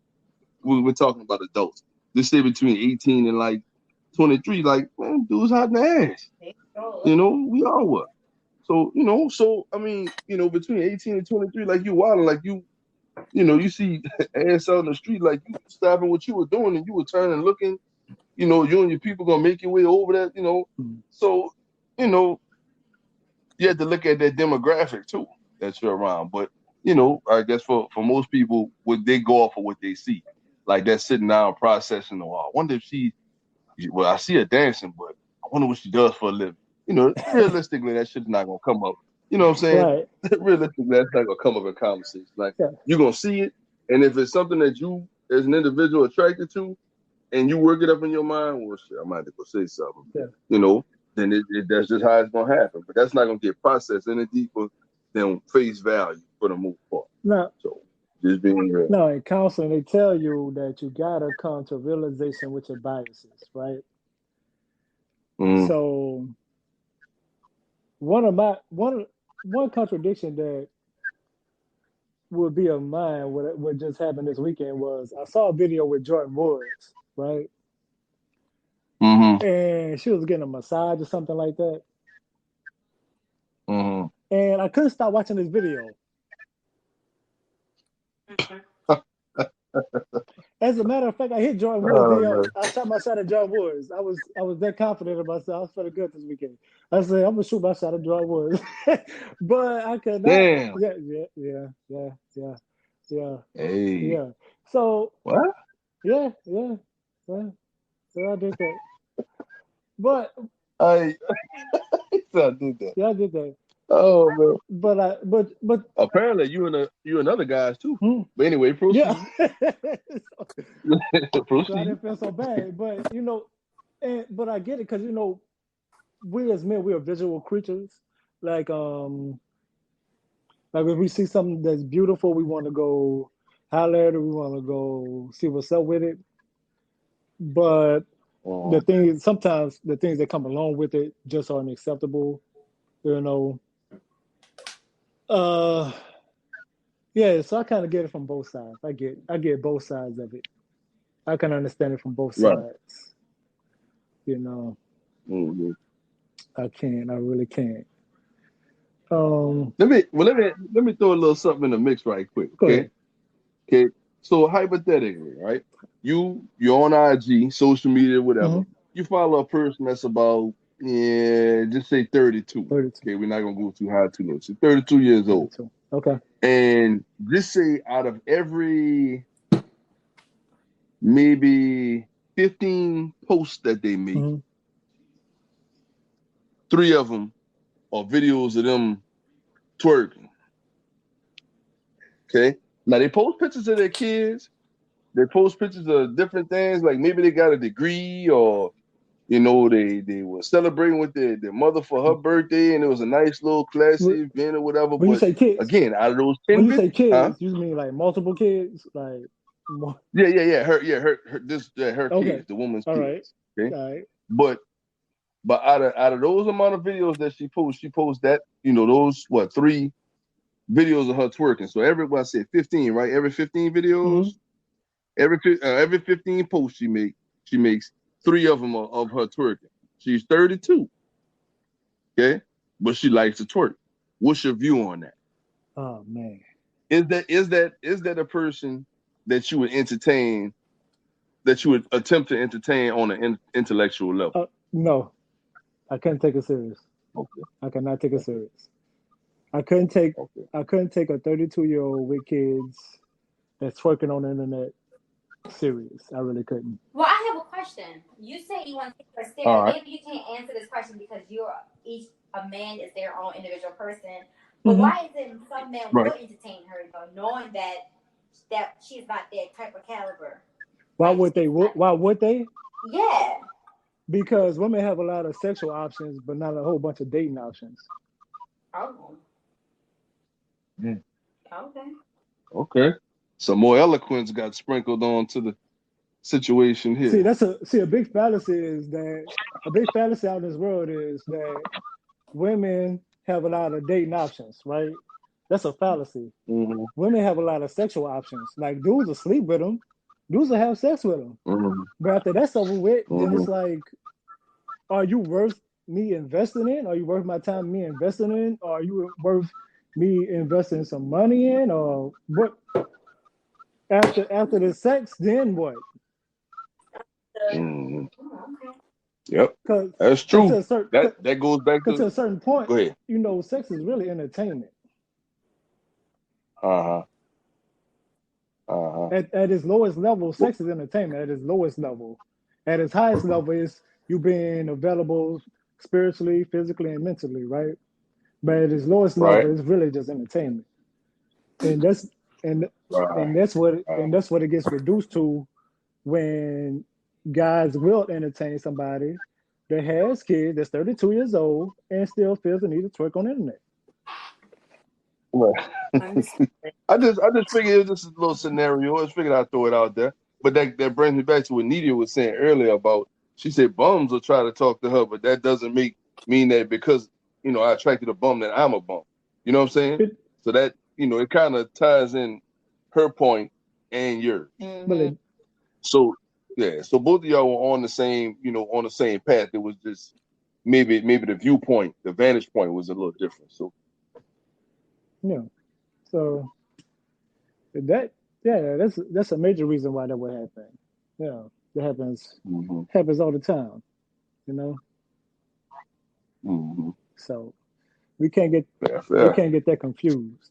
Speaker 2: we're talking about adults. Just say between 18 and like 23, like, man, dude's hot in the ass. You know, we all were. So, you know, I mean, you know, between 18 and 23, like you wilding, like you know, you see ass out in the street, like you stopping what you were doing and you were turning looking, you know, you and your people gonna make your way over that, you know. So, you know, you have to look at that demographic too that you're around. But you know, I guess for most people, would they go off of what they see, like that sitting down processing. Oh, I wonder if well, I see her dancing, but I wonder what she does for a living. You know, realistically, that shit's not gonna come up. You know what I'm saying?
Speaker 1: Right.
Speaker 2: Realistically, that's not gonna come up in conversation. Like
Speaker 1: Yeah.
Speaker 2: you're gonna see it, and if it's something that you, as an individual, attracted to, and you work it up in your mind, well, shit, I might have to go say something.
Speaker 1: Yeah.
Speaker 2: You know, then that's just how it's gonna happen. But that's not gonna get processed any deeper than face value for the most part.
Speaker 1: Now,
Speaker 2: So just being real.
Speaker 1: no, in counseling, they tell you that you gotta come to realization with your biases, right?
Speaker 2: Mm.
Speaker 1: So one contradiction that would be of mine, what just happened this weekend was I saw a video with Jordan Woods, right?
Speaker 2: Mm-hmm.
Speaker 1: And she was getting a massage or something like that.
Speaker 2: Mm-hmm.
Speaker 1: And I couldn't stop watching this video. As a matter of fact, I hit Jordan Woods' DM. I shot my shot at Jordan Woods. I was that confident in myself. I was feeling good this weekend. I said I'm gonna shoot my shot at Jordan Woods, but I could not.
Speaker 2: Damn.
Speaker 1: Yeah.
Speaker 2: Hey.
Speaker 1: So
Speaker 2: What?
Speaker 1: yeah. I did that. But
Speaker 2: I did that.
Speaker 1: yeah, I did that.
Speaker 2: Oh man.
Speaker 1: But
Speaker 2: Apparently you and other guys too. But anyway, proceed.
Speaker 1: yeah.
Speaker 2: Proceed.
Speaker 1: So I didn't feel so bad. But but I get it because we as men, we are visual creatures. Like if we see something that's beautiful, we want to go holler at it, we want to go see what's up with it. But sometimes the things that come along with it just aren't acceptable. Yeah, so I kind of get it from both sides. I get both sides of it. I can understand it from both sides.
Speaker 2: Mm-hmm.
Speaker 1: I really can't.
Speaker 2: Let me throw a little something in the mix right quick. Okay. So hypothetically, right? You're on IG, social media, whatever. You follow a person that's about just say 32.
Speaker 1: 32.
Speaker 2: Okay, we're not gonna go too high too low. So 32 years
Speaker 1: 32.
Speaker 2: old.
Speaker 1: Okay.
Speaker 2: And just say out of every maybe 15 posts that they make, 3 of them are videos of them twerking. Okay. Now they post pictures of their kids. They post pictures of different things, like maybe they got a degree, or they were celebrating with their mother for her birthday, and it was a nice little classy event or whatever.
Speaker 1: When you say kids,
Speaker 2: again, out of those 10,
Speaker 1: when you say kids, you mean like multiple kids, like
Speaker 2: yeah, her
Speaker 1: okay.
Speaker 2: kids, the woman's
Speaker 1: All
Speaker 2: kids.
Speaker 1: Right.
Speaker 2: Okay,
Speaker 1: all right.
Speaker 2: But out of those amount of videos that she posts that those 3 videos of her twerking. So I said 15, right? Every 15 videos, every 15 posts she makes 3 of them of her twerking. She's 32. Okay, but she likes to twerk. What's your view on that?
Speaker 1: Oh man,
Speaker 2: is that a person that you would entertain, that you would attempt to entertain on an intellectual level?
Speaker 1: No, I couldn't take it serious.
Speaker 2: Okay,
Speaker 1: I cannot take it serious. I couldn't take a 32-year-old with kids that's twerking on the internet serious. I really couldn't.
Speaker 3: Well, I have a question. You say you want to take her serious.
Speaker 2: Right.
Speaker 3: Maybe you can't answer this question because a man is their own individual person. But why is it some men would entertain her knowing that she's not that type of caliber?
Speaker 1: Why would they? Why would they?
Speaker 3: Yeah.
Speaker 1: Because women have a lot of sexual options, but not a whole bunch of dating options.
Speaker 3: Oh.
Speaker 2: Yeah.
Speaker 3: Okay.
Speaker 2: Some more eloquence got sprinkled onto the situation here.
Speaker 1: A big fallacy out in this world is that women have a lot of dating options, right? That's a fallacy. Women have a lot of sexual options. Like dudes will sleep with them, dudes will have sex with them. But after that's over with, then it's like, are you worth me investing in? Are you worth my time me investing in? Or are you worth me investing some money in? Or what? After the sex, then what?
Speaker 2: Yep, that's true. That goes back
Speaker 1: to a certain point.
Speaker 2: Go ahead.
Speaker 1: Sex is really entertainment.
Speaker 2: Uh-huh. Uh-huh.
Speaker 1: At its lowest level,
Speaker 2: Well,
Speaker 1: sex is entertainment. At its lowest level, at its highest level is you being available spiritually, physically, and mentally, right? But at its lowest
Speaker 2: right.
Speaker 1: level, it's really just entertainment, and that's and
Speaker 2: Right.
Speaker 1: and that's what it gets reduced to when guys will entertain somebody that has kids that's 32 years old and still feels the need to twerk on the internet.
Speaker 2: Right.
Speaker 3: Understood.
Speaker 2: I just figured it was just a little scenario. I just figured I'd throw it out there. But that brings me back to what Nidia was saying earlier about she said bums will try to talk to her, but that doesn't mean that because I attracted a bum that I'm a bum. You know what I'm saying?
Speaker 1: It,
Speaker 2: So that it kind of ties in her point and yours.
Speaker 1: but
Speaker 3: Mm-hmm.
Speaker 1: it,
Speaker 2: So yeah, so both of y'all were on the same on the same path. It was just maybe the viewpoint, the vantage point was a little different. So
Speaker 1: so that yeah, that's a major reason why that would happen. Yeah, that
Speaker 2: hmm
Speaker 1: happens all the time. You know,
Speaker 2: hmm
Speaker 1: so we can't get
Speaker 2: yeah,
Speaker 1: we
Speaker 2: fair.
Speaker 1: can't get that confused.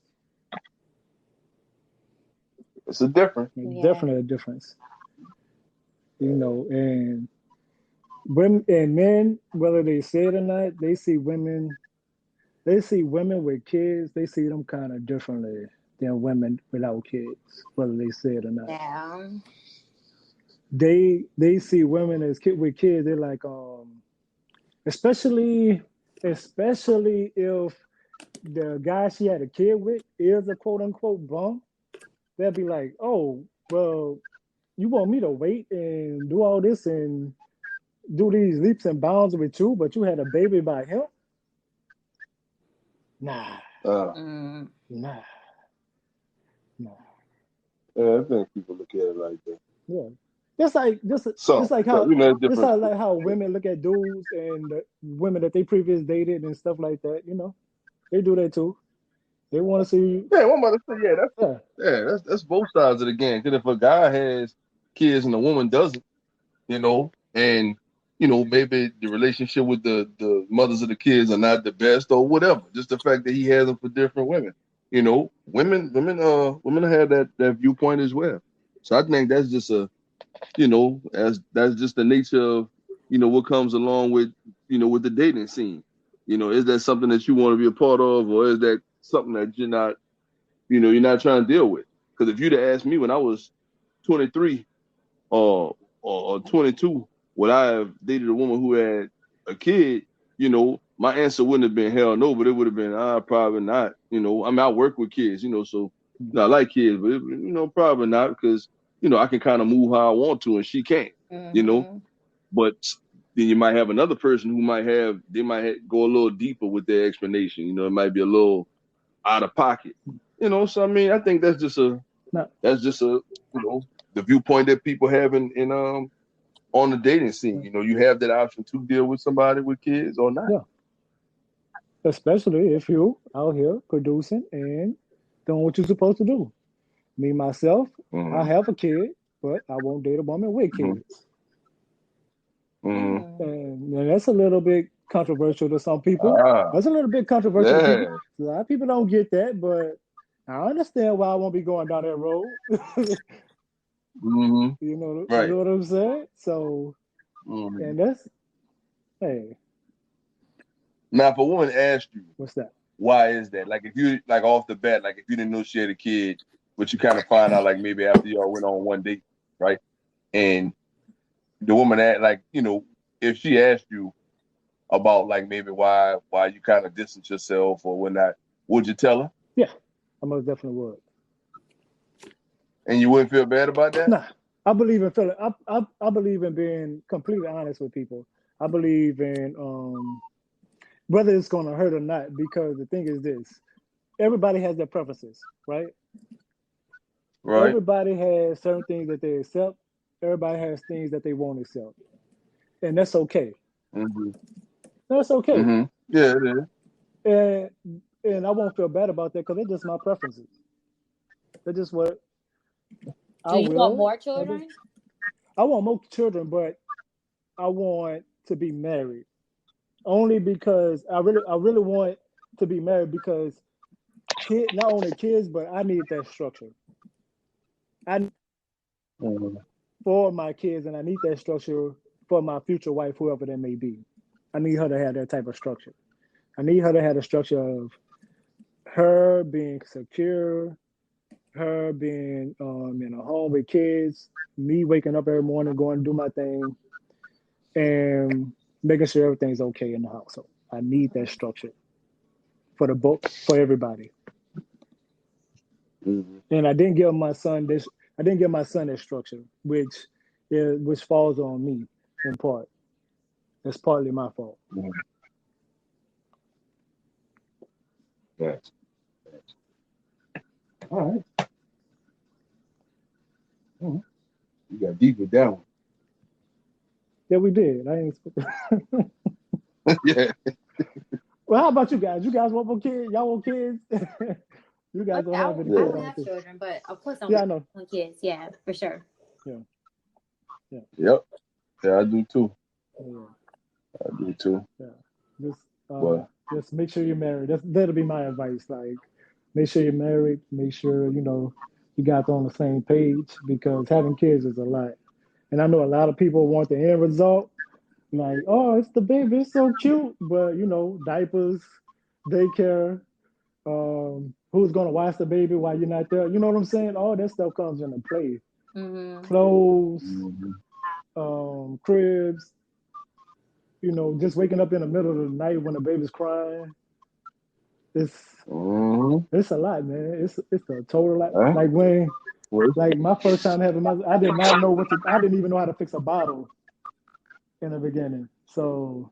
Speaker 2: It's a difference.
Speaker 1: It's
Speaker 3: Yeah.
Speaker 1: definitely a difference. And women and men, whether they say it or not, they see women with kids, they see them kind of differently than women without kids, whether they say it or not.
Speaker 3: Yeah.
Speaker 1: They see women as with kids, they're like especially especially if the guy she had a kid with is a quote unquote bum, they'll be like, oh, well, you want me to wait and do all this and do these leaps and bounds with you, but you had a baby by him? Nah,
Speaker 2: Uh,
Speaker 3: Mm.
Speaker 1: nah, nah.
Speaker 2: yeah, I think people look at it like that.
Speaker 1: Yeah. Just like just
Speaker 2: So,
Speaker 1: like
Speaker 2: so
Speaker 1: how just
Speaker 2: different.
Speaker 1: how like how women look at dudes and the women that they previous dated and stuff like that, they do that too. They want to see,
Speaker 2: Yeah, one about to say,
Speaker 1: yeah,
Speaker 2: that's both sides of the game. Because if a guy has kids and a woman doesn't, and maybe the relationship with the mothers of the kids are not the best or whatever. Just the fact that he has them for different women. Women have that viewpoint as well. So I think that's just as that's just the nature of what comes along with with the dating scene. Is that something that you want to be a part of, or is that something that you're not trying to deal with? Because if you'd have asked me when I was 23 or 22, would I have dated a woman who had a kid? My answer wouldn't have been hell no, but it would have been probably not. I mean, I work with kids, so I like kids, but probably not because I can kind of move how I want to, and she can't. You know,
Speaker 3: Mm-hmm.
Speaker 2: but then you might have another person who go a little deeper with their explanation. It might be a little out of pocket. So I mean, I think
Speaker 1: no,
Speaker 2: that's just a the viewpoint that people have in on the dating scene. You have that option to deal with somebody with kids or not.
Speaker 1: yeah. Especially if you out here producing and doing what you're supposed to do. Me myself, I
Speaker 2: Mm-hmm.
Speaker 1: have a kid, but I won't date a woman with
Speaker 2: Mm-hmm.
Speaker 1: kids.
Speaker 2: Mm-hmm.
Speaker 3: Mm.
Speaker 1: And that's a little bit controversial to some people.
Speaker 2: Ah,
Speaker 1: That's a little bit controversial to people.
Speaker 2: yeah.
Speaker 1: A lot of people don't get that, but I understand why I won't be going down that road.
Speaker 2: Mm-hmm.
Speaker 1: You know
Speaker 2: Right.
Speaker 1: what I'm saying? So,
Speaker 2: Mm-hmm.
Speaker 1: and that's hey,
Speaker 2: Now, if a woman asked you,
Speaker 1: what's that?
Speaker 2: why is that? Like, if you like off the bat, like if you didn't know she had a kid, but you kind of find out like maybe after y'all went on one date, right? And the woman like if she asked you about like maybe why you kind of distance yourself or whatnot, would you tell her?
Speaker 1: Yeah, I most definitely would.
Speaker 2: And you wouldn't feel bad about that?
Speaker 1: Nah, I believe in feeling. I believe in being completely honest with people. I believe in whether it's going to hurt or not. Because the thing is this: everybody has their preferences, right?
Speaker 2: Right.
Speaker 1: Everybody has certain things that they accept. Everybody has things that they won't accept, and that's okay.
Speaker 2: Mm-hmm.
Speaker 1: That's okay,
Speaker 2: Mm-hmm. Yeah, it is.
Speaker 1: and and I won't feel bad about that because they're just my preferences. They're just what
Speaker 3: Do
Speaker 1: I
Speaker 3: you want
Speaker 1: will.
Speaker 3: more children?
Speaker 1: I want more children, but I want to be married only because I really want to be married because not only kids, but I need that structure. I for my kids, and I need that structure for my future wife, whoever that may be. I need her to have that type of structure. I need her to have the structure of her being secure, her being in a home with kids, me waking up every morning, going to do my thing, and making sure everything's okay in the household. I need that structure for the book for everybody. And I didn't give my son this. I didn't give my son that structure, which falls on me in part. It's partly my fault.
Speaker 2: Yes. All right. You got deep with that one.
Speaker 1: Yeah, we did. I ain't.
Speaker 2: Yeah.
Speaker 1: Well, how about you guys? You guys want more kids? Y'all want kids? You guys don't have any
Speaker 3: I
Speaker 1: kids.
Speaker 3: would have children, but of course I
Speaker 1: know.
Speaker 3: want kids. Yeah, for sure.
Speaker 1: Yeah.
Speaker 2: Yep. Yeah, I do too.
Speaker 1: Yeah.
Speaker 2: I do too.
Speaker 1: Yeah. Just make sure you're married. That'll be my advice. Like, make sure you're married. Make sure you guys are on the same page, because having kids is a lot. And I know a lot of people want the end result. Like, oh, it's the baby, it's so cute. But diapers, daycare, who's gonna watch the baby while you're not there? You know what I'm saying? All that stuff comes into play. Clothes, cribs, just waking up in the middle of the night when the baby's crying. It's a lot, man. It's a total lot. Like my first time having I did not know I didn't even know how to fix a bottle in the beginning. So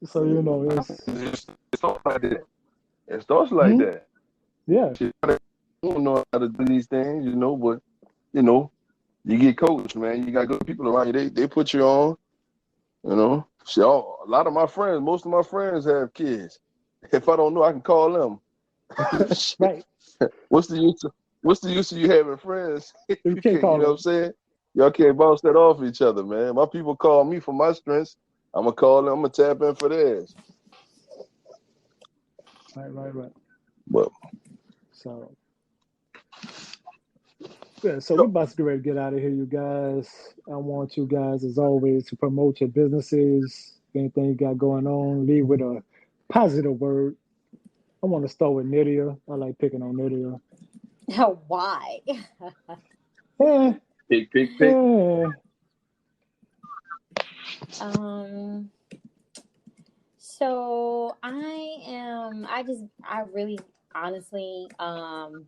Speaker 1: it's
Speaker 2: like that. It starts like that.
Speaker 1: Yeah.
Speaker 2: You don't know how to do these things, but you get coached, man. You got good people around you. They put you on, So a lot of most of my friends have kids. If I don't know, I can call them.
Speaker 1: Right.
Speaker 2: What's the use of you having friends?
Speaker 1: You can't call
Speaker 2: you know what I'm saying? Y'all can't bounce that off each other, man. My people call me for my strengths. I'm gonna call them. I'm gonna tap in for theirs.
Speaker 1: Right.
Speaker 2: But
Speaker 1: so we're about to get ready to get out of here, you guys. I want you guys, as always, to promote your businesses. Anything you got going on, leave with a positive word. I want to start with Nydia. I like picking on Nydia.
Speaker 3: Why?
Speaker 2: Pick.
Speaker 3: So I really honestly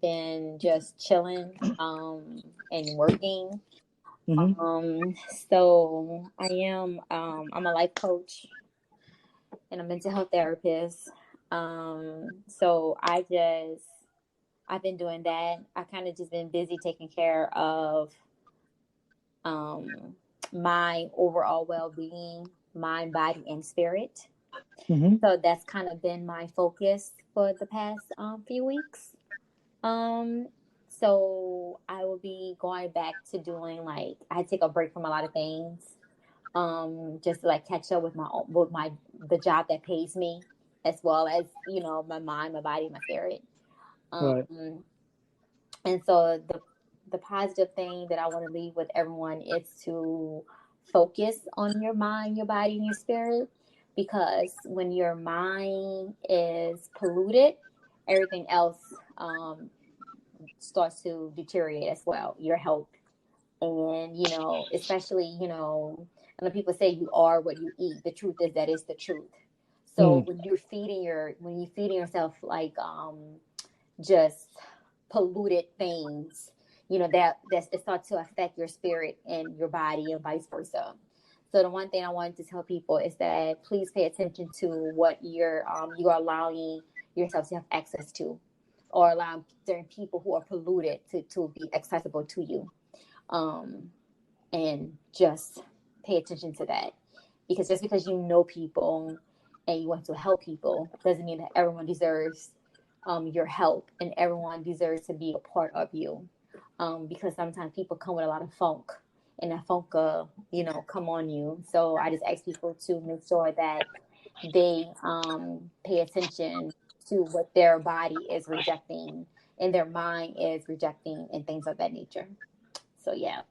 Speaker 3: been just chilling and working. So I'm a life coach and a mental health therapist. So I've been doing that. I kind of just been busy taking care of my overall well-being, mind, body, and spirit. So that's kind of been my focus for the past few weeks. So I will be going back to doing I take a break from a lot of things, just to catch up with the job that pays me, as well as my mind, my body, my spirit.
Speaker 1: Right.
Speaker 3: And so the positive thing that I want to leave with everyone is to focus on your mind, your body, and your spirit, because when your mind is polluted, everything else starts to deteriorate as well, your health. And especially and people say you are what you eat. The truth is that is the truth. So when you're feeding yourself just polluted things, it starts to affect your spirit and your body and vice versa. So the one thing I wanted to tell people is that please pay attention to what you are allowing yourself to have access to, or allowing certain people who are polluted to be accessible to you. And just pay attention to that, because just because you know people and you want to help people doesn't mean that everyone deserves your help and everyone deserves to be a part of you, because sometimes people come with a lot of funk, and that funk come on you. So I just ask people to make sure that they pay attention to what their body is rejecting and their mind is rejecting and things of that nature. So yeah.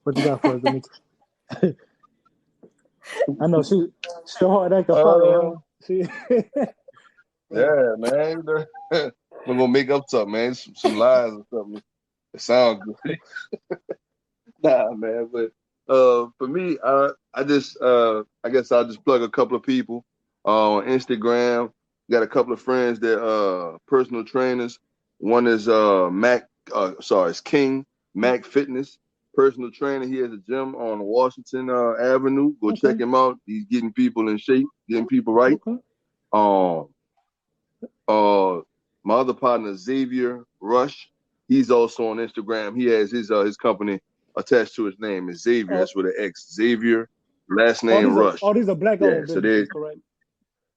Speaker 1: What you got for us, Denise? I know she hard act to follow, huh? She
Speaker 2: Yeah, man. We're gonna make up something, man. Some lies or something. It sounds good. Nah, man. But for me, I guess I'll just plug a couple of people on Instagram. Got a couple of friends that personal trainers. One is it's King Mac Fitness, personal trainer. He has a gym on Washington Avenue. Go check him out. He's getting people in shape, getting people right. My other partner, Xavier Rush, he's also on Instagram. He has his company attached to his name. Is Xavier. That's with an X. Xavier, last name Rush.
Speaker 1: These are black-owned businesses, correct?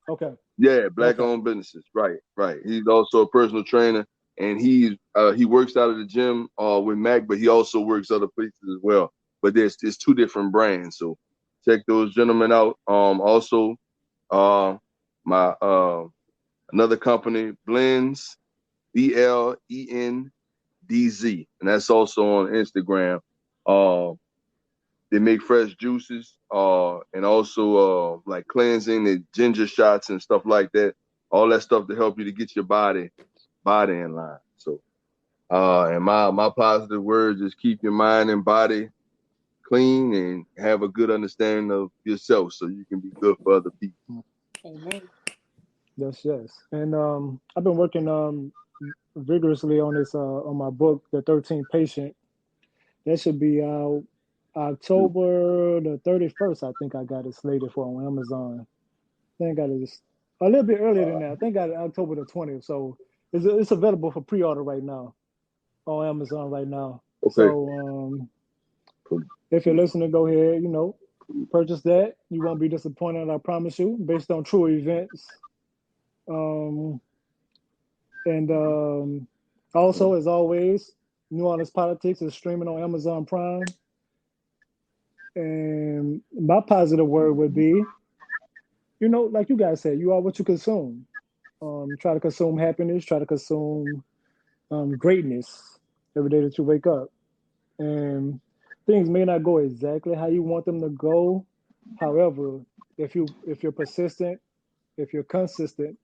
Speaker 1: Okay.
Speaker 2: Yeah, black-owned businesses. Right. He's also a personal trainer, and he works out of the gym with Mac, but he also works other places as well. But there's two different brands, so check those gentlemen out. Also, my another company, Blends, BLENDZ, and that's also on Instagram. They make fresh juices, and also like cleansing and ginger shots and stuff like that. All that stuff to help you to get your body in line. So, and my positive words is keep your mind and body clean and have a good understanding of yourself, so you can be good for other people.
Speaker 3: Amen.
Speaker 1: Yes. And I've been working vigorously on this on my book, The 13th Patient. That should be out October the 31st. I think I got it slated for on Amazon. I think I got it a little bit earlier than that. I think I got it October the 20th. So it's available for pre-order right now on Amazon right now. Okay. So if you're listening, go ahead, purchase that. You won't be disappointed, I promise you, based on true events. Also, as always, New Orleans Politics is streaming on Amazon Prime. And my positive word would be, like you guys said, you are what you consume. Try to consume happiness, try to consume greatness every day that you wake up. And things may not go exactly how you want them to go. However, if you're persistent, if you're consistent,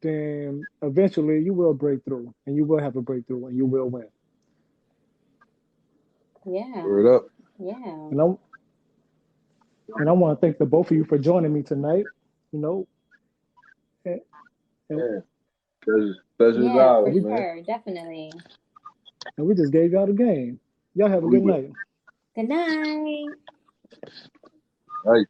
Speaker 1: then eventually you will break through, and you will have a breakthrough, and you will win.
Speaker 3: Yeah.
Speaker 2: Word up.
Speaker 3: Yeah.
Speaker 1: And I want to thank the both of you for joining me tonight.
Speaker 2: Pleasure's ours, man.
Speaker 3: Sure, definitely.
Speaker 1: And we just gave y'all the game. Y'all have a good night.
Speaker 3: Good night.
Speaker 2: Right.